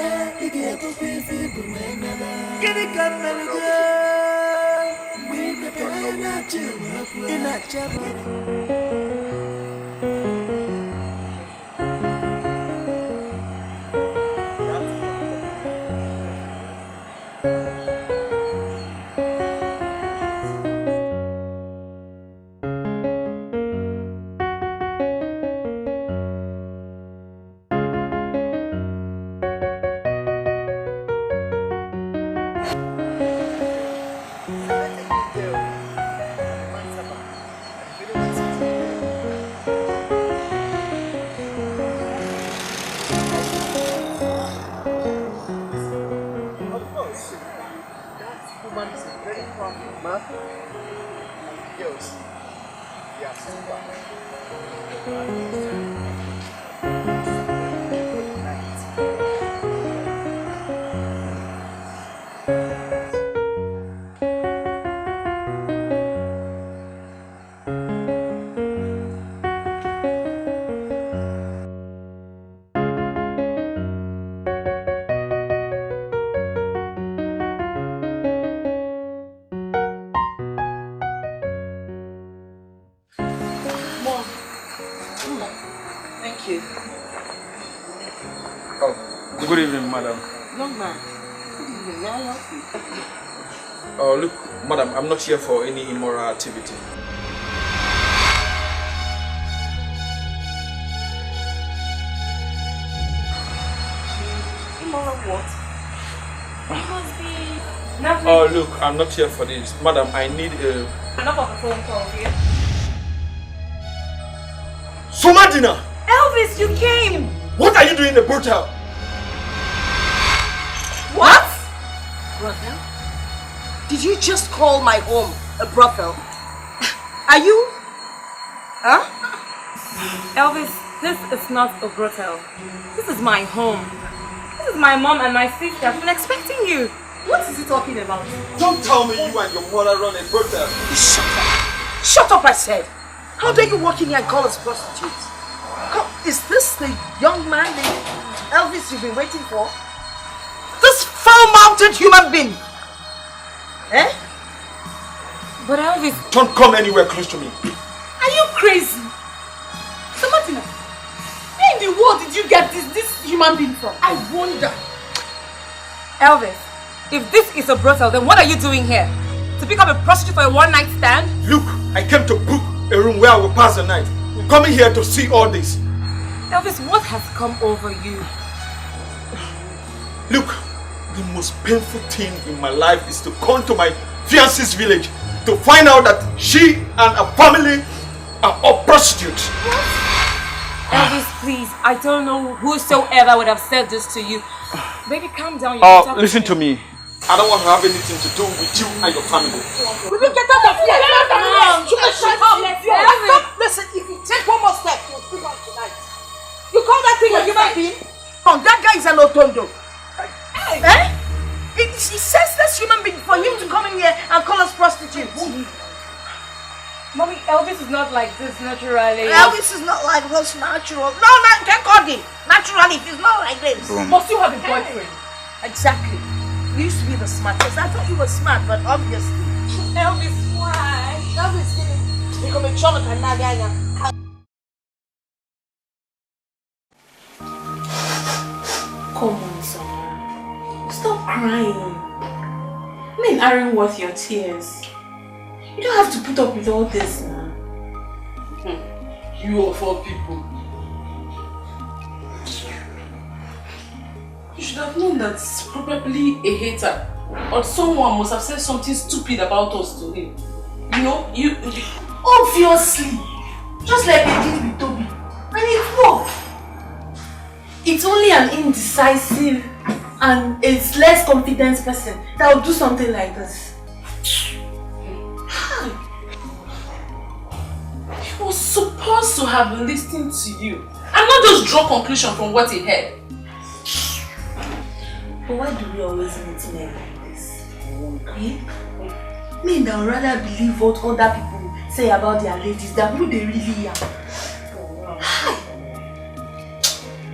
Good evening, madam. Young man, good evening. May I help you? Oh, look, madam, I'm not here for any immoral activity. Immoral what? It must be nothing. Oh, look, I'm not here for this. Madam, I need a... Enough of a phone call here. Somadina! Elvis, you came! What are you doing in the brothel? What? Brothel? Did you just call my home a brothel? Are you? Huh? Elvis, this is not a brothel. This is my home. This is my mom and my sister. I've been expecting you. What is he talking about? Don't tell me you and your mother run a brothel. Shut up. Shut up, I said. How dare you walk in here and call us prostitutes? Come, is this the young man, the Elvis you've been waiting for? This foul-mouthed human being! Eh? But Elvis... Don't come anywhere close to me. Are you crazy? So Martina, where in the world did you get this human being from? I wonder. Elvis, if this is a brothel, then what are you doing here? To pick up a prostitute for a one-night stand? Look, I came to book a room where I will pass the night. Coming here to see all this. Elvis, what has come over you? Look, the most painful thing in my life is to come to my fiance's village to find out that she and her family are all prostitutes. Elvis, please, I don't know whosoever would have said this to you. Baby, calm down. Listen to me. I don't want to have anything to do with you and your family. We will get out of here. Listen, if you take one more step, you'll sleep on tonight. You call that thing a human being? Oh, that guy is an otondo. Eh? It's a senseless human being for him to come in here and call us prostitutes. Mommy, Elvis is not like this naturally. Elvis is not like this natural. No, can't call him. Naturally, he's not like this. Must you have a boyfriend? Exactly. You used to be the smartest. I thought you were smart, but obviously. Elvis, why? Elvis, you come and show me. Come on, Summer. Stop crying. Men aren't worth your tears. You don't have to put up with all this now. You of all people. You should have known that it's probably a hater. Or someone must have said something stupid about us to him. You know, you obviously. Just like they did with Toby. And it worked. It's only an indecisive and a less confident person that will do something like this. He was supposed to have listened to you and not just draw conclusion from what he heard. But why do we always meet men like this? Men that would rather believe what other people say about their ladies than who they really are.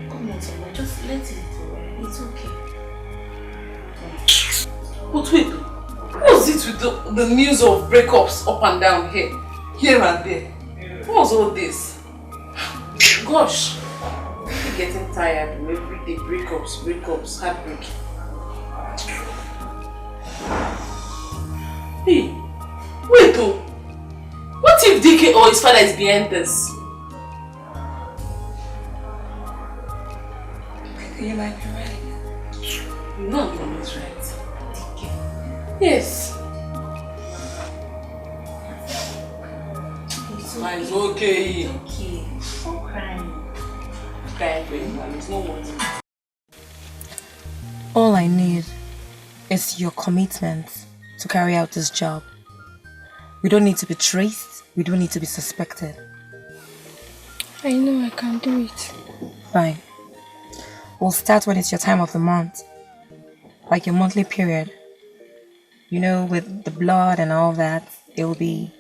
Come on, Summer, just let it go. It's okay. But wait, what's it with the news of breakups up and down here and there? What was all this? Gosh, I'm getting tired of every day breakups, heartbreak. Hey, wait though. What if DK or his father is behind this? You might be right. You know I'm always right. DK. Yes. It's okay. It's okay. Stop crying. There's no water. All I need is your commitment to carry out this job. We don't need to be traced. We don't need to be suspected. I know I can do it. Fine. We'll start when it's your time of the month. Like your monthly period. You know, with the blood and all that, it will be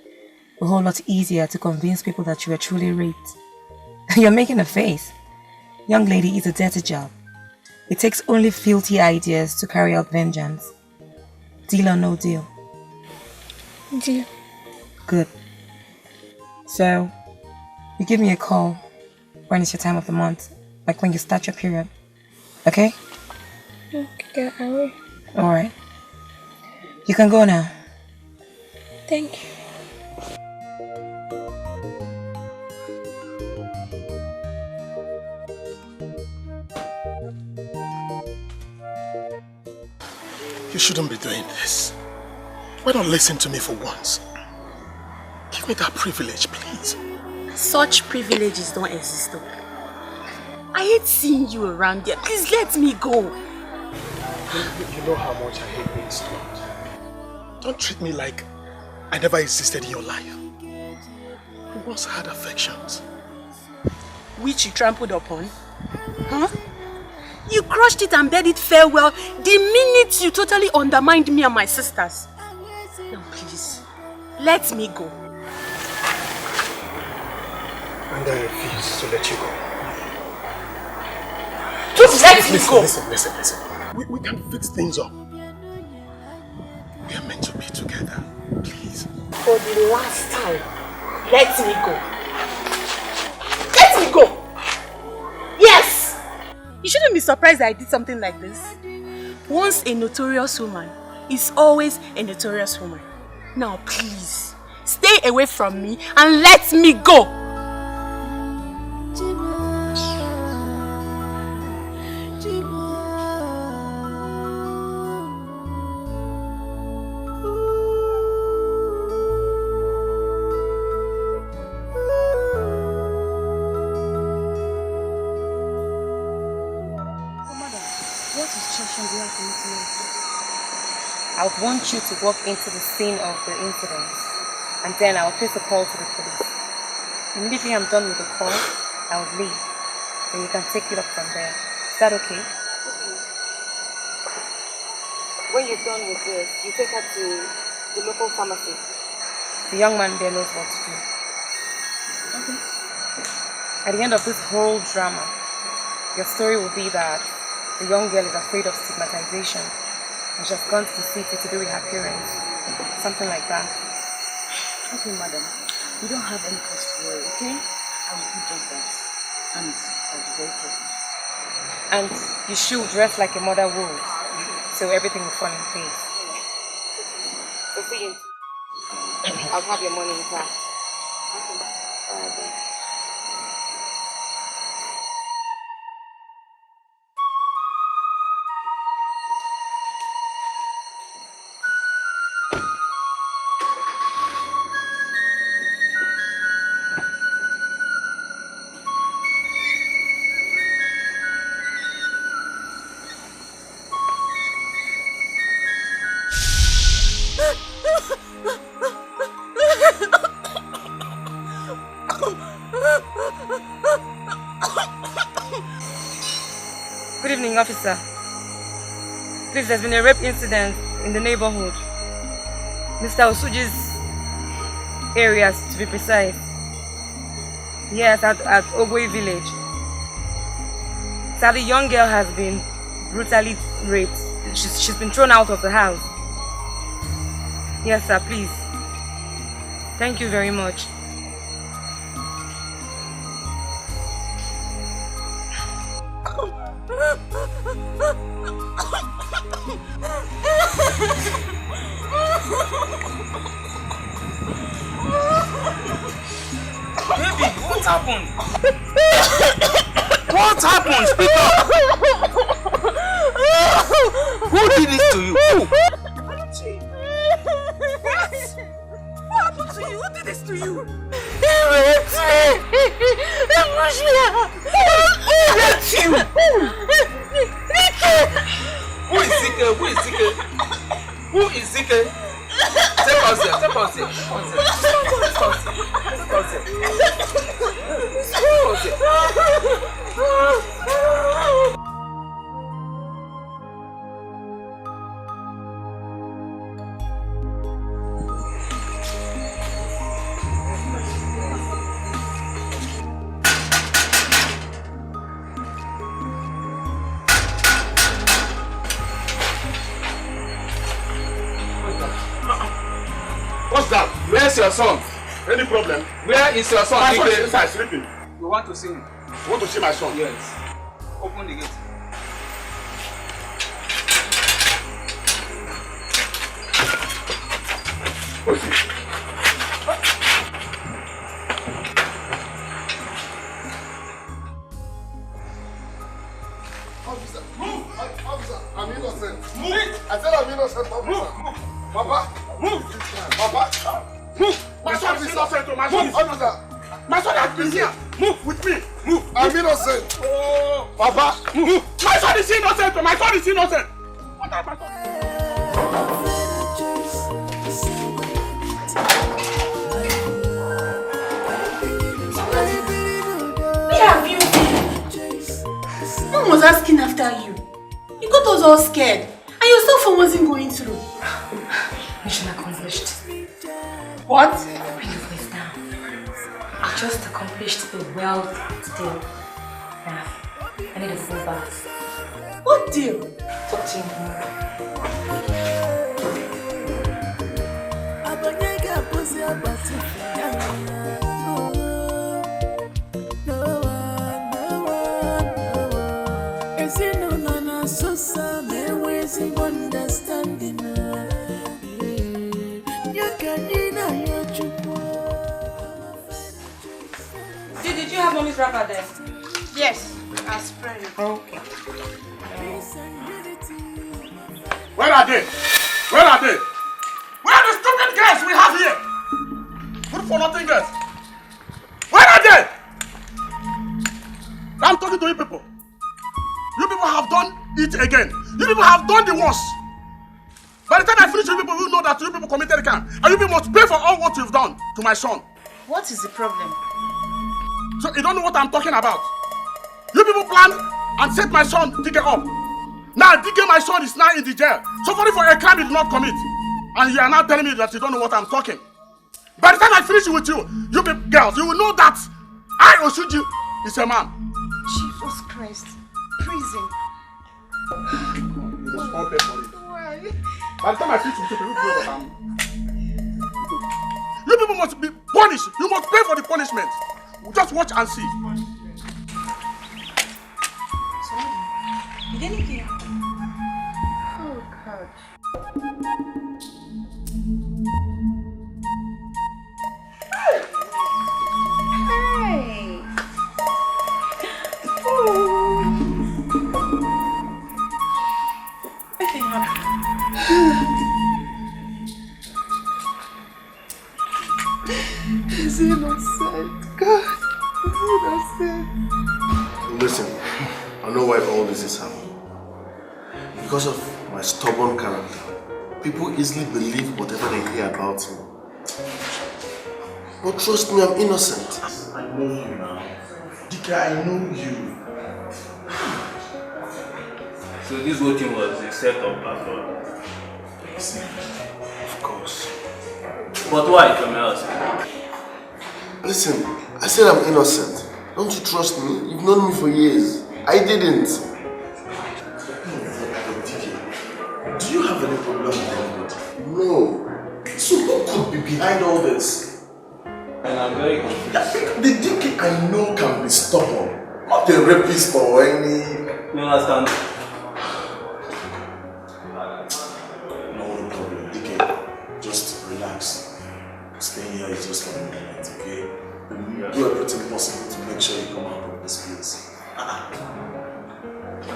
a whole lot easier to convince people that you were truly raped. You're making a face. Young lady, it's a dirty job. It takes only filthy ideas to carry out vengeance. Deal or no deal? Deal. Good. So, you give me a call when it's your time of the month. Like when you start your period. Okay? Okay, I will. Alright. You can go now. Thank you. You shouldn't be doing this. Why don't listen to me for once? Give me that privilege, please. Such privileges don't exist. I hate seeing you around there. Please let me go. You know how much I hate being stopped. Don't treat me like I never existed in your life. We once had affections. Which you trampled upon? Huh? You crushed it and bade it farewell the minute you totally undermined me and my sisters. Now please, let me go. And I refuse to let you go. Just let me go! Listen. We can fix things up. We are meant to be together. Please. For the last time, let me go. Let me go! Yes! You shouldn't be surprised I did something like this. Once a notorious woman is always a notorious woman. Now please, Stay away from me and let me go. I would want you to walk into the scene of the incident, and then I will place a call to the police. Immediately I'm done with the call, I would leave. Then you can take it up from there. Is that okay? When you're done with this, you take her to the local pharmacy. The young man there knows what to do. Okay. At the end of this whole drama, your story will be that the young girl is afraid of stigmatization and she has gone to the city to do with her parents. Something like that. Okay, madam. You don't have any cause to worry, okay? I will do just that. And I'll be very careful. And you should dress like a mother would, so everything will fall in place. So see you. I'll have your money in class. Okay. Alright then. Good evening, officer. Please, there's been a rape incident in the neighborhood. Mr. Osuji's area, to be precise. Yes, at Ogwe village. So the young girl has been brutally raped. She's been thrown out of the house. Yes, sir, please. Thank you very much. Baby, what happened? What happened? Speak up! Who did this to you? What happened to you? Who did this to you? He raped me! He pushed me out! Who raped you? Who is Zike? Who is Zike? Who is Zike? Take us here, take us here. Take us here. Take us here. Take us here. What's that? Where's your son? Any problem? Where is your son? My son is inside sleeping. You want to see him? You want to see my son? Yes. Open the gate. Officer, move! Officer, I'm innocent. Move! I said I'm innocent, officer. Move! Papa! Move! Papa! Move! My son is innocent. My son is innocent. My son has been here. Move with me. Move. I'm innocent. Oh. Papa! Move! My son is innocent. My son is innocent. What are my son? Where have you been? Mom was asking after you. You got us all scared. And your cell phone wasn't going through. Mission accomplished. What? Bring your voice down. I just accomplished the world deal. Now, I need a full bath. What deal? Talk to you tomorrow. Understanding you can deny your truth. Did you have mommy's wrapper there? Yes, I spread it. Okay. Where are they? Where are they? Where are the stupid girls we have here? Good for nothing girls. Where are they? I'm talking to you people. You people have done it again. You people have done the worst. By the time I finish, you people will know that you people committed a crime. And you people must pay for all what you've done to my son. What is the problem? So you don't know what I'm talking about. You people planned and set my son Dike up. Now Dike, my son, is now in the jail, suffering for a crime he did not commit. And you are now telling me that you don't know what I'm talking. By the time I finish with you, you people girls, you will know that I, Osuji, is a man. Jesus Christ. Prison. You must all pay for it. Why? By the time I finish with you, you know that I'm... You people must be punished. You must pay for the punishment. Just watch and see. Did anything happen? Oh God. Hey! Oh. Anything happened? Is he innocent? God, is he innocent? Listen, I know why all this is happening. Because of my stubborn character, people easily believe whatever they hear about me. But trust me, I'm innocent. I know you now. Dika, I know you. So this whole thing was a setup after all? Of course. But why, from your house? Listen, I said I'm innocent. Don't you trust me? You've known me for years. I didn't. Do you have any problem with anybody? No. So who could be behind all this? And I'm very confused. The Dike I know can be stubborn. Not a rapist or any... You understand? No problem, Dike. Just relax. Staying here is just for a minute, okay? Do everything possible to make sure you come out of this place. I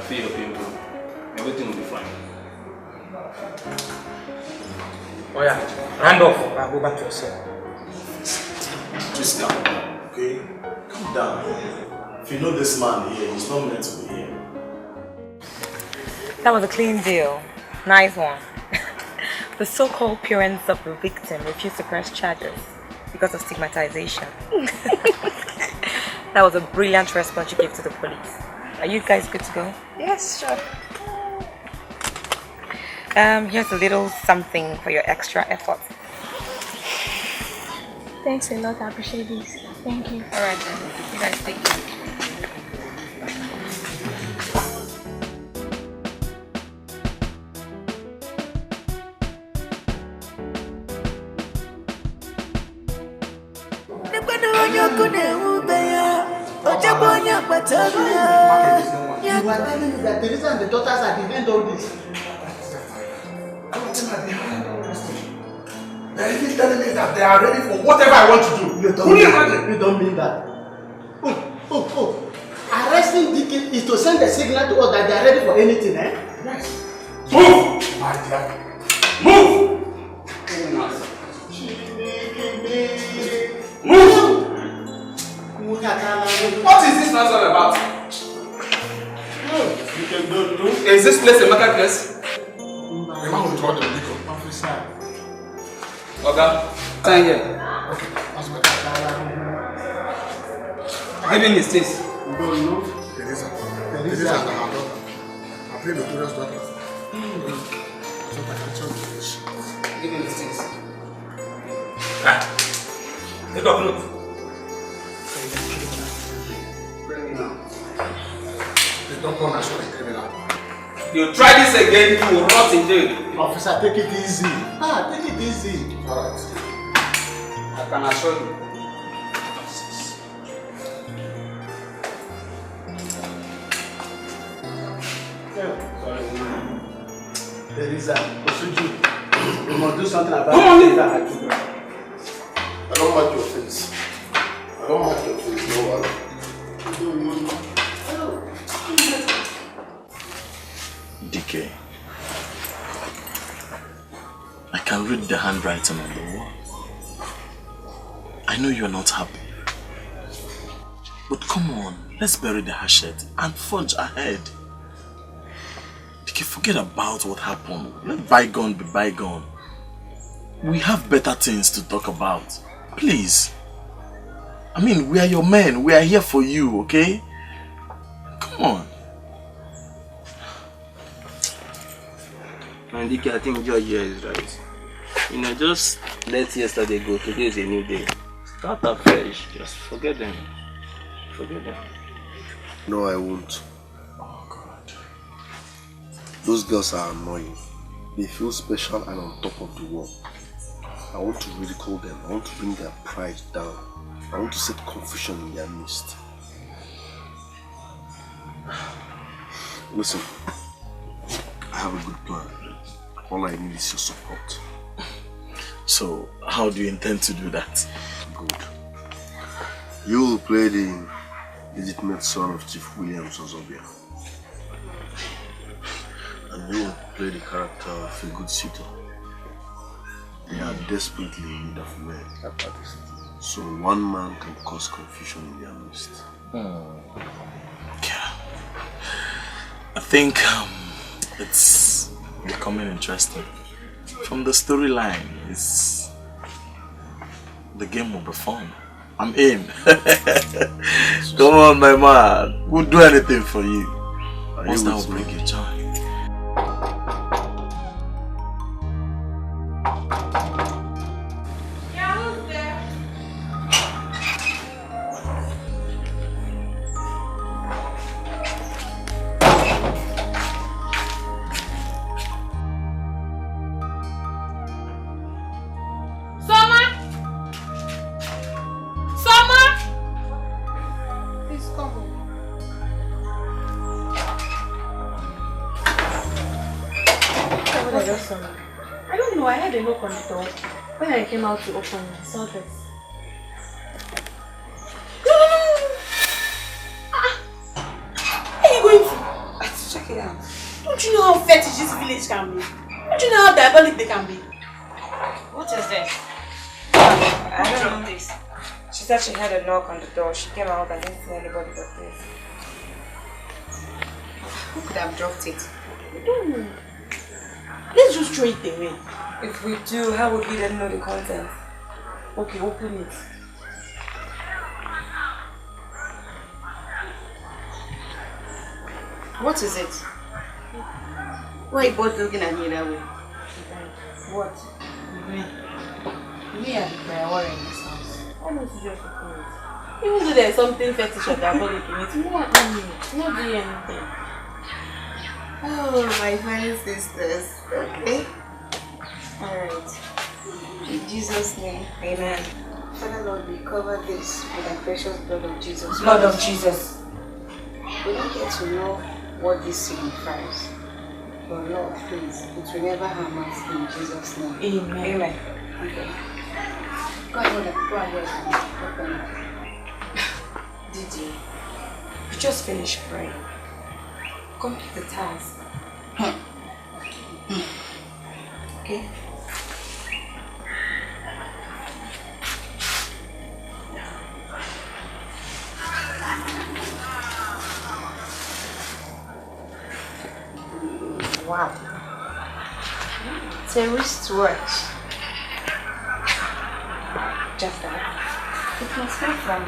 feel your pain, bro. Everything will be fine. Oh yeah, hand off. I'll go back to your cell. Just calm down, okay? Calm down. If you know this man here, he's not meant to be here. That was a clean deal. Nice one. The so-called parents of the victim refused to press charges because of stigmatization. That was a brilliant response you gave to the police. Are you guys good to go? Yes, sure. Here's a little something for your extra effort. Thanks a lot, I appreciate this. Thank you. Alright then, you guys take care. You are telling me that Teresa and the daughters are behind all this. They're even telling me that they are ready for whatever I want to do. You don't mean that. Oh. Arresting Dike is to send a signal to us that they are ready for anything, eh? Yes. Move! My dear. Move! Move! What is this nonsense about? Is this place a marketplace? The man will draw the liquor. Officer. Okay, sign here. Okay, that's my Give me his things. You don't know? Teresa and her daughter. I play notorious daughter. So I can tell you this. Give me his things. Take off note. Bring me now. They don't punish for a criminal. You try this again, you will rot in jail. Officer, take it easy. Take it easy. Alright. I can assure you. Teresa, Osuju, you must do something about it. I don't mind your face. I don't mind your face, no one. DK, I can read the handwriting on the wall. I know you're not happy. But come on, let's bury the hatchet and forge ahead. DK, forget about what happened. Let bygone be bygone. We have better things to talk about. Please. I mean, we are your men. We are here for you, okay? Come on. And DK, I think George here is right. You know, just let yesterday go. Today is a new day. Start afresh. Just forget them. Forget them. No, I won't. Oh, God. Those girls are annoying. They feel special and on top of the world. I want to ridicule them. I want to bring their pride down. I want to set confusion in their midst. Listen, I have a good plan. All I need is your support. So, how do you intend to do that? Good. You will play the legitimate son of Chief William Ozobia. And you will play the character of a good suitor. They are desperately in need of men. So one man can cause confusion in their midst. Yeah. I think it's becoming interesting. From the storyline, the game will be fun. I'm in. Come on, my man. We'll do anything for you. Once that will bring you joy. I don't know, I had a knock on the door. When I came out to open it, I saw this. No! Where are you going to? I have to check it out. Don't you know how fetish this village can be? Don't you know how diabolic they can be? What is this? I don't know this. She said she had a knock on the door. She came out and didn't see anybody but this. Who could have dropped it? I don't know. Let's just throw it away. If we do, how would we then know the content? Okay, open it. What is it? Why are you both looking at me that way? What? Me and the worry in this house. How much is your support? Even though there's something fetish or diabolic in it, not doing anything. Oh, my fine sisters. Okay. Alright. In Jesus' name, amen. Father Lord, we cover this with the precious blood of Jesus. Blood of Jesus. We don't get to know what this signifies. But Lord, please, it will never harm us in Jesus' name. Amen. Amen. Okay. Go ahead. Open it. Did you? You just finished praying. Complete the task. Okay? Wow. It's a wristwatch. Just that. It must come from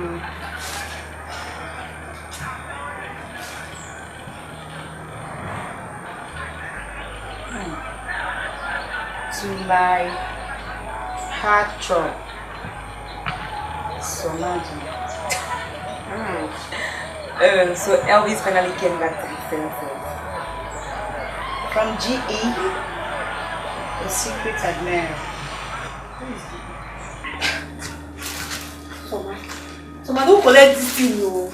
to my heart throb. So imagine. So Elvis finally came back to his senses. From GE, a secret admirer. Soma, don't collect this thing, no.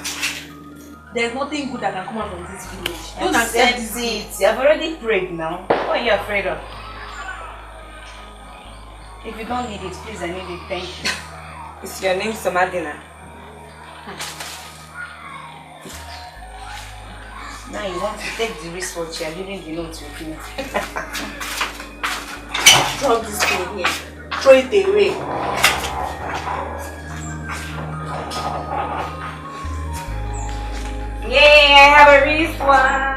There's nothing good that can come out from this village. Don't accept this. I've already prayed now. What are you afraid of? If you don't need it, please, I need it. Thank you. Is your name Somadina? Now you want to take the risk for cheerleading the note to me. Drop this thing here. Throw it away. Yay, I have a wristwatch.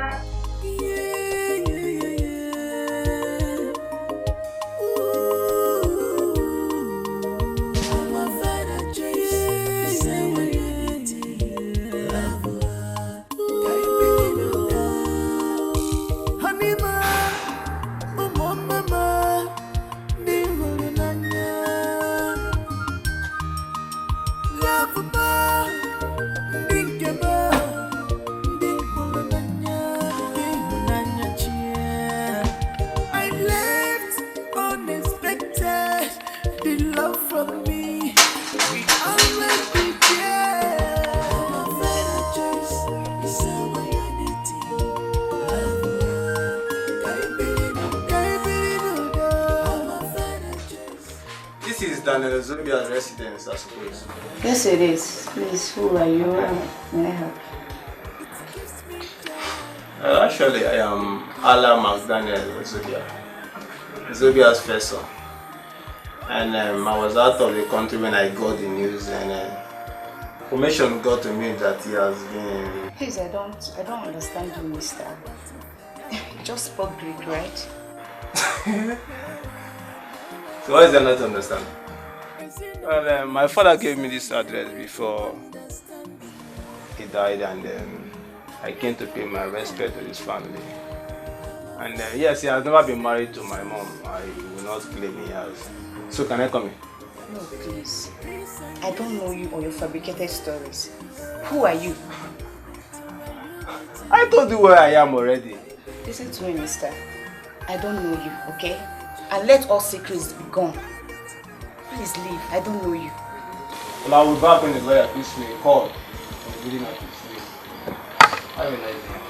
Zobia's residence, I suppose. Yes, it is. Please, who are you? May I help? Actually, I am Ala McDaniel Zobia. Zobia's first son. And I was out of the country when I got the news, and information got to me that he has been. Please, I don't understand you, mister. You just spoke Greek, right? So what is there not to understand? Well, my father gave me this address before he died, and I came to pay my respect to his family. And yes, he has never been married to my mom. I will not claim he has. So can I come in? No, please. I don't know you or your fabricated stories. Who are you? I told you where I am already. Listen to me, mister. I don't know you, okay? And let all secrets be gone. Please leave. I don't know you. Well, I will back when the lawyer gives me a call. I'm really not please. Have a nice day.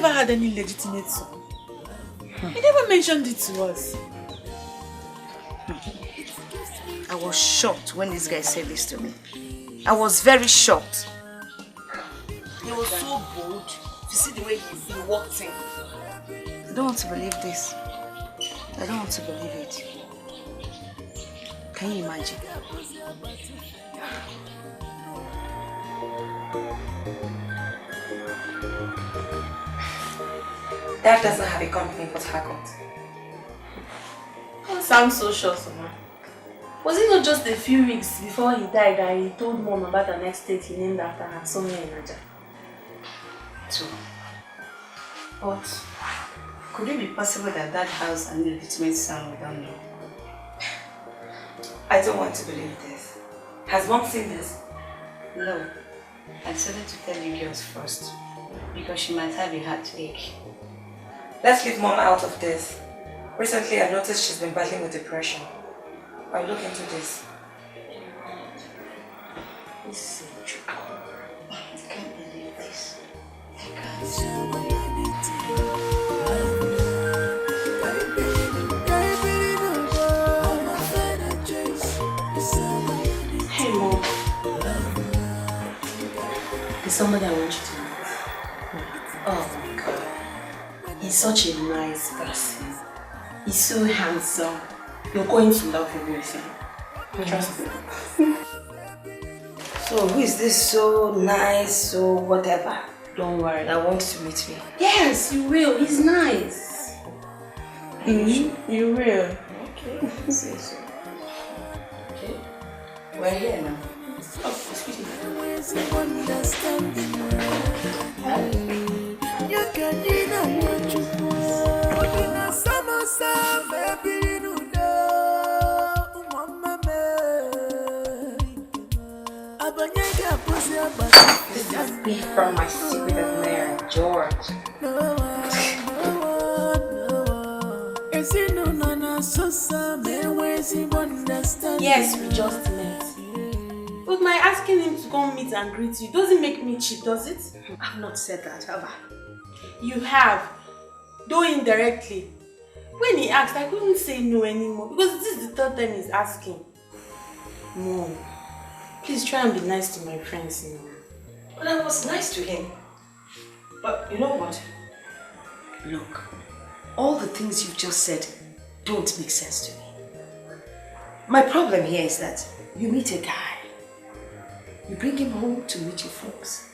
Had any legitimate son. He never mentioned it to us. I was shocked when this guy said this to me. I was very shocked. He was so bold. You see the way he walked in. I don't want to believe this. I don't want to believe it. Can you imagine? Dad doesn't have a company in Port Harcourt. That sounds so sure, Soma. Was it not just a few weeks before he died that he told Mom about the next estate he named after her, Sonia in Naija? True. But could it be possible that Dad has an illegitimate son we don't know? I don't want to believe this. Has Mom seen this? No. I decided to tell you girls first because she might have a heartache. Let's leave Mom out of this. Recently, I've noticed she's been battling with depression. I'll look into this. This is a joke. I can't believe this. I can't. Hey, Mom. There's somebody I want you to meet. Oh my God. He's such a nice person. He's so handsome. You're going to love him with him. Trust me. So who is this so nice, so whatever? Don't worry. That wants to meet me? Yes, you will. He's nice. You will. Okay. Say so. Okay. We're here now. This is beef from my secret admirer, George. Yes, we just met. But my asking him to come meet and greet you doesn't make me cheap, does it? I've not said that, have I? You have, though indirectly. When he asked, I couldn't say no anymore because this is the third time he's asking. Mom, please try and be nice to my friends, you know. But I was nice to him. But you know what? Look, all the things you've just said don't make sense to me. My problem here is that you meet a guy, you bring him home to meet your folks.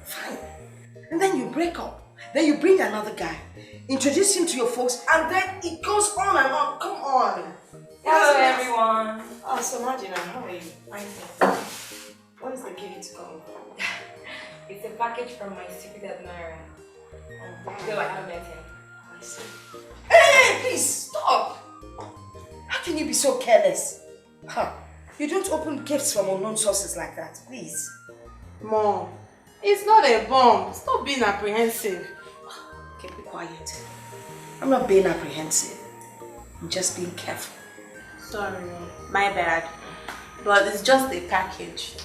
Fine. And then you break up. Then you bring another guy, introduce him to your folks, and then it goes on and on. Come on. Hello, everyone. Oh, so Margina, how are you? Fine. What is the gift to come? It's a package from my secret admirer. Though I haven't met him. I see. Hey, please stop! How can you be so careless? Huh? You don't open gifts from unknown sources like that, please. Mom, it's not a bomb. Stop being apprehensive. Okay, be quiet. I'm not being apprehensive. I'm just being careful. Sorry, my bad. But it's just a package.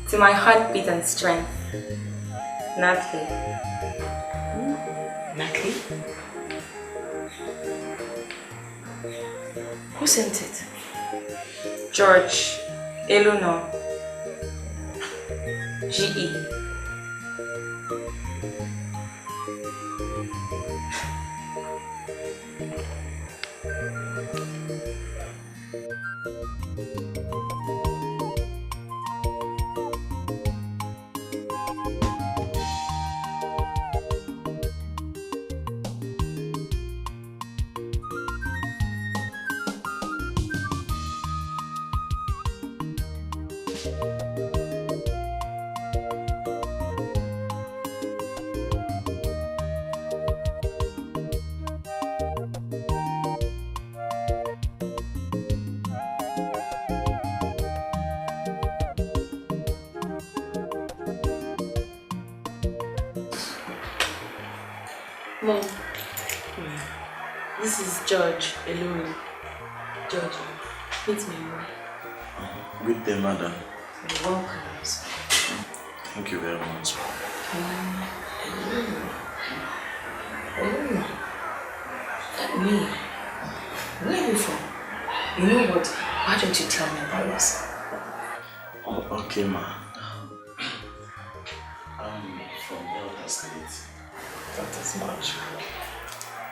To my heartbeat and strength, Natalie. Natalie? Who sent it? George, Eleanor, G.E. Mom, this is George alone. George, meet me, Mom. Good day, madam. You're welcome. Thank you very much. Me? Where are you from? You know what? Why don't you tell me about yourself? Oh, okay, ma. I'm from Delta State. That is much.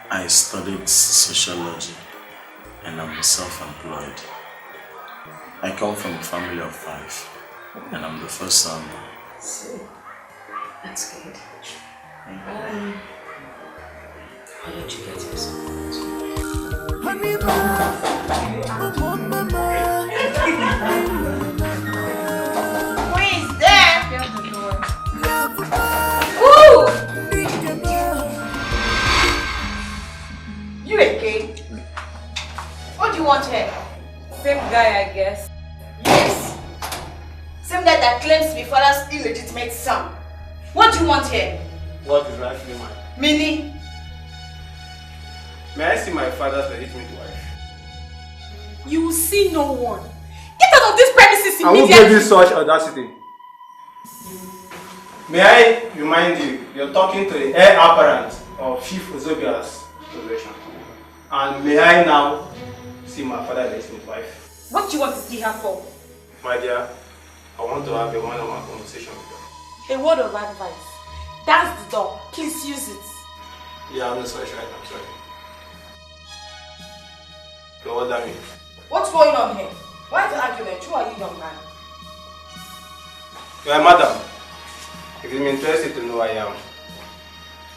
I studied sociology and I'm self-employed. I come from a family of 5 and I'm the first son. See, that's good. How did you get yourself? Who is there? Ooh! You again? What do you want here? Same guy, I guess. Yes. Same guy that claims to be father's illegitimate son. What do you want here? What is rightfully mine? Meaning? May I see my father's legitimate wife? You will see no one. Get out of this premises I won't give you such audacity. May I remind you, you're talking to the heir apparent of Chief Ozobia's possession. And may I now see my father's legitimate wife? What do you want to see her for? My dear, I want to have a one-on-one conversation with her. A word of advice. That's the door. Please use it. Yeah, I'm sorry, I'm sorry. So what that mean? What's going on here? Why the argument? Who are you, young man? Well, madam, if you're interested to know who I am,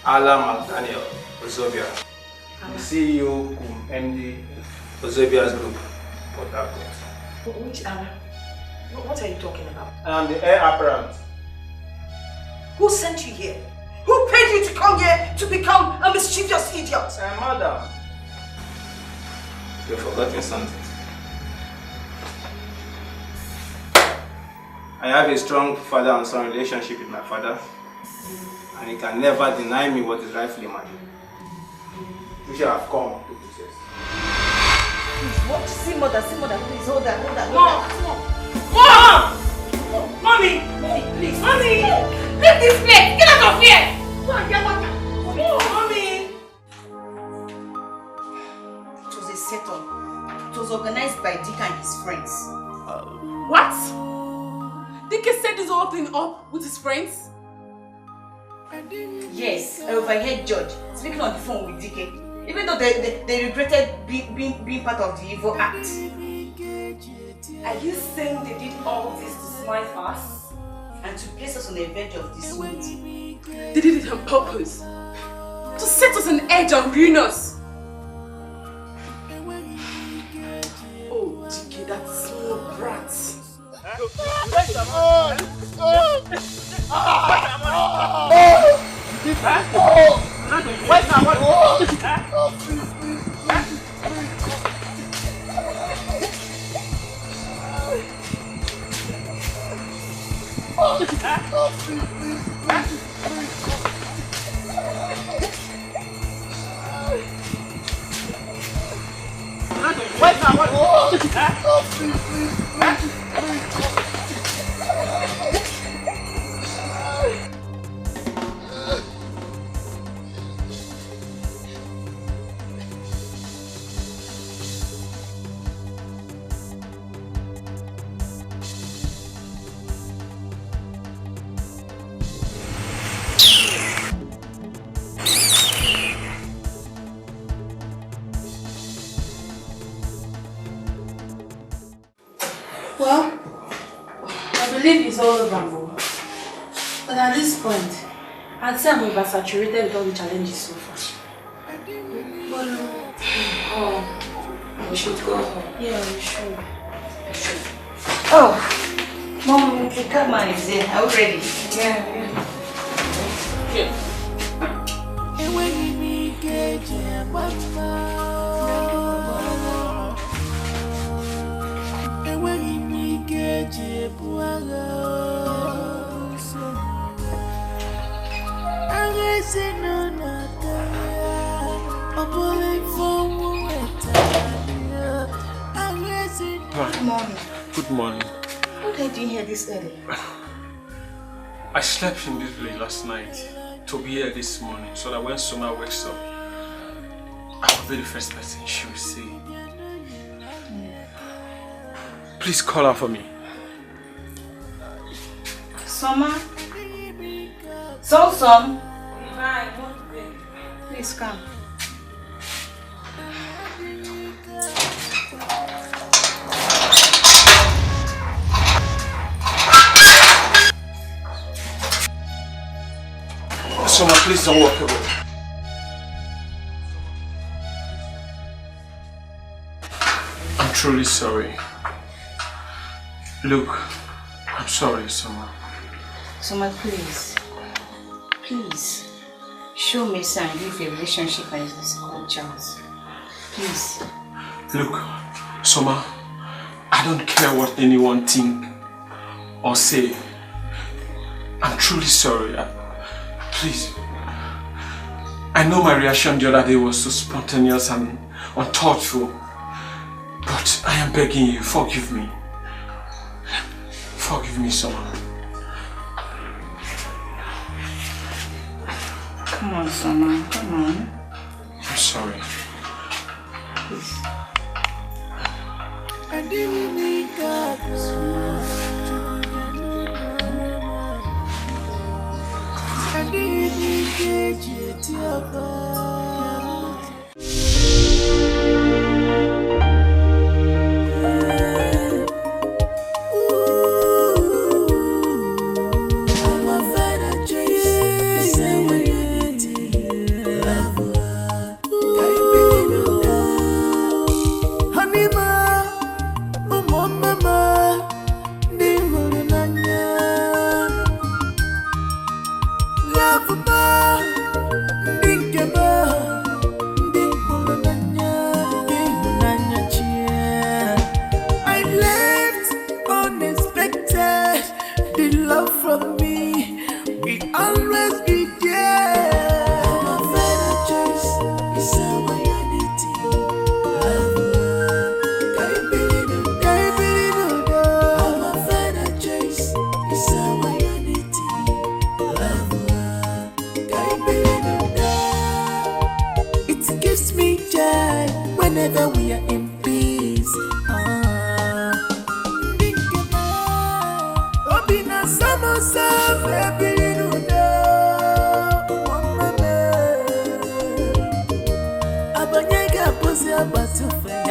Alan McDaniel, Ozobia, CEO, MD, Ozobia's group, Port Harcourt. Which Alan? What are you talking about? I am the heir apparent. Who sent you here? Who paid you to come here to become a mischievous idiot? Madam, you've forgotten something. I have a strong father and son relationship with my father, and he can never deny me what is rightfully mine. Which I have come to possess. Please, what? See mother, please hold that. Mom! Mommy! Please. Mommy! Leave this place! Get out of here! Mommy! It was a setup. It was organized by Dick and his friends. What? Dick set this whole thing up with his friends? Yes, I overheard George speaking on the phone with Dick. Even though they regretted being part of the evil act. Are you saying they did all this to smite us? And to place us on the verge of dismay? They did it on purpose. To set us on edge and ruin us. Oh, DK, that small brat. Well, I believe it's all over, Mom. But at this point, I'd say I'm oversaturated with all the challenges so far. We should go home. Yeah, we should. Oh, Mom, the camera is there. Are we ready? Yeah. Good morning. Good morning. What are you doing here this early? I slept in this place last night to be here this morning so that when Soma wakes up, I will be the first person she will see. Please call her for me. Soma? Som? Hi, please come. Soma, please don't walk away. I'm truly sorry. Look, I'm sorry, Soma. Soma, please. Please. Show Mesa and give a relationship and a second chance. Please. Look, Soma, I don't care what anyone think or say. I'm truly sorry. Please. I know my reaction the other day was so spontaneous and unthoughtful. But I am begging you, forgive me. Forgive me, Soma. Come on, Soma. Come on. I'm sorry. Please. I didn't your bottle for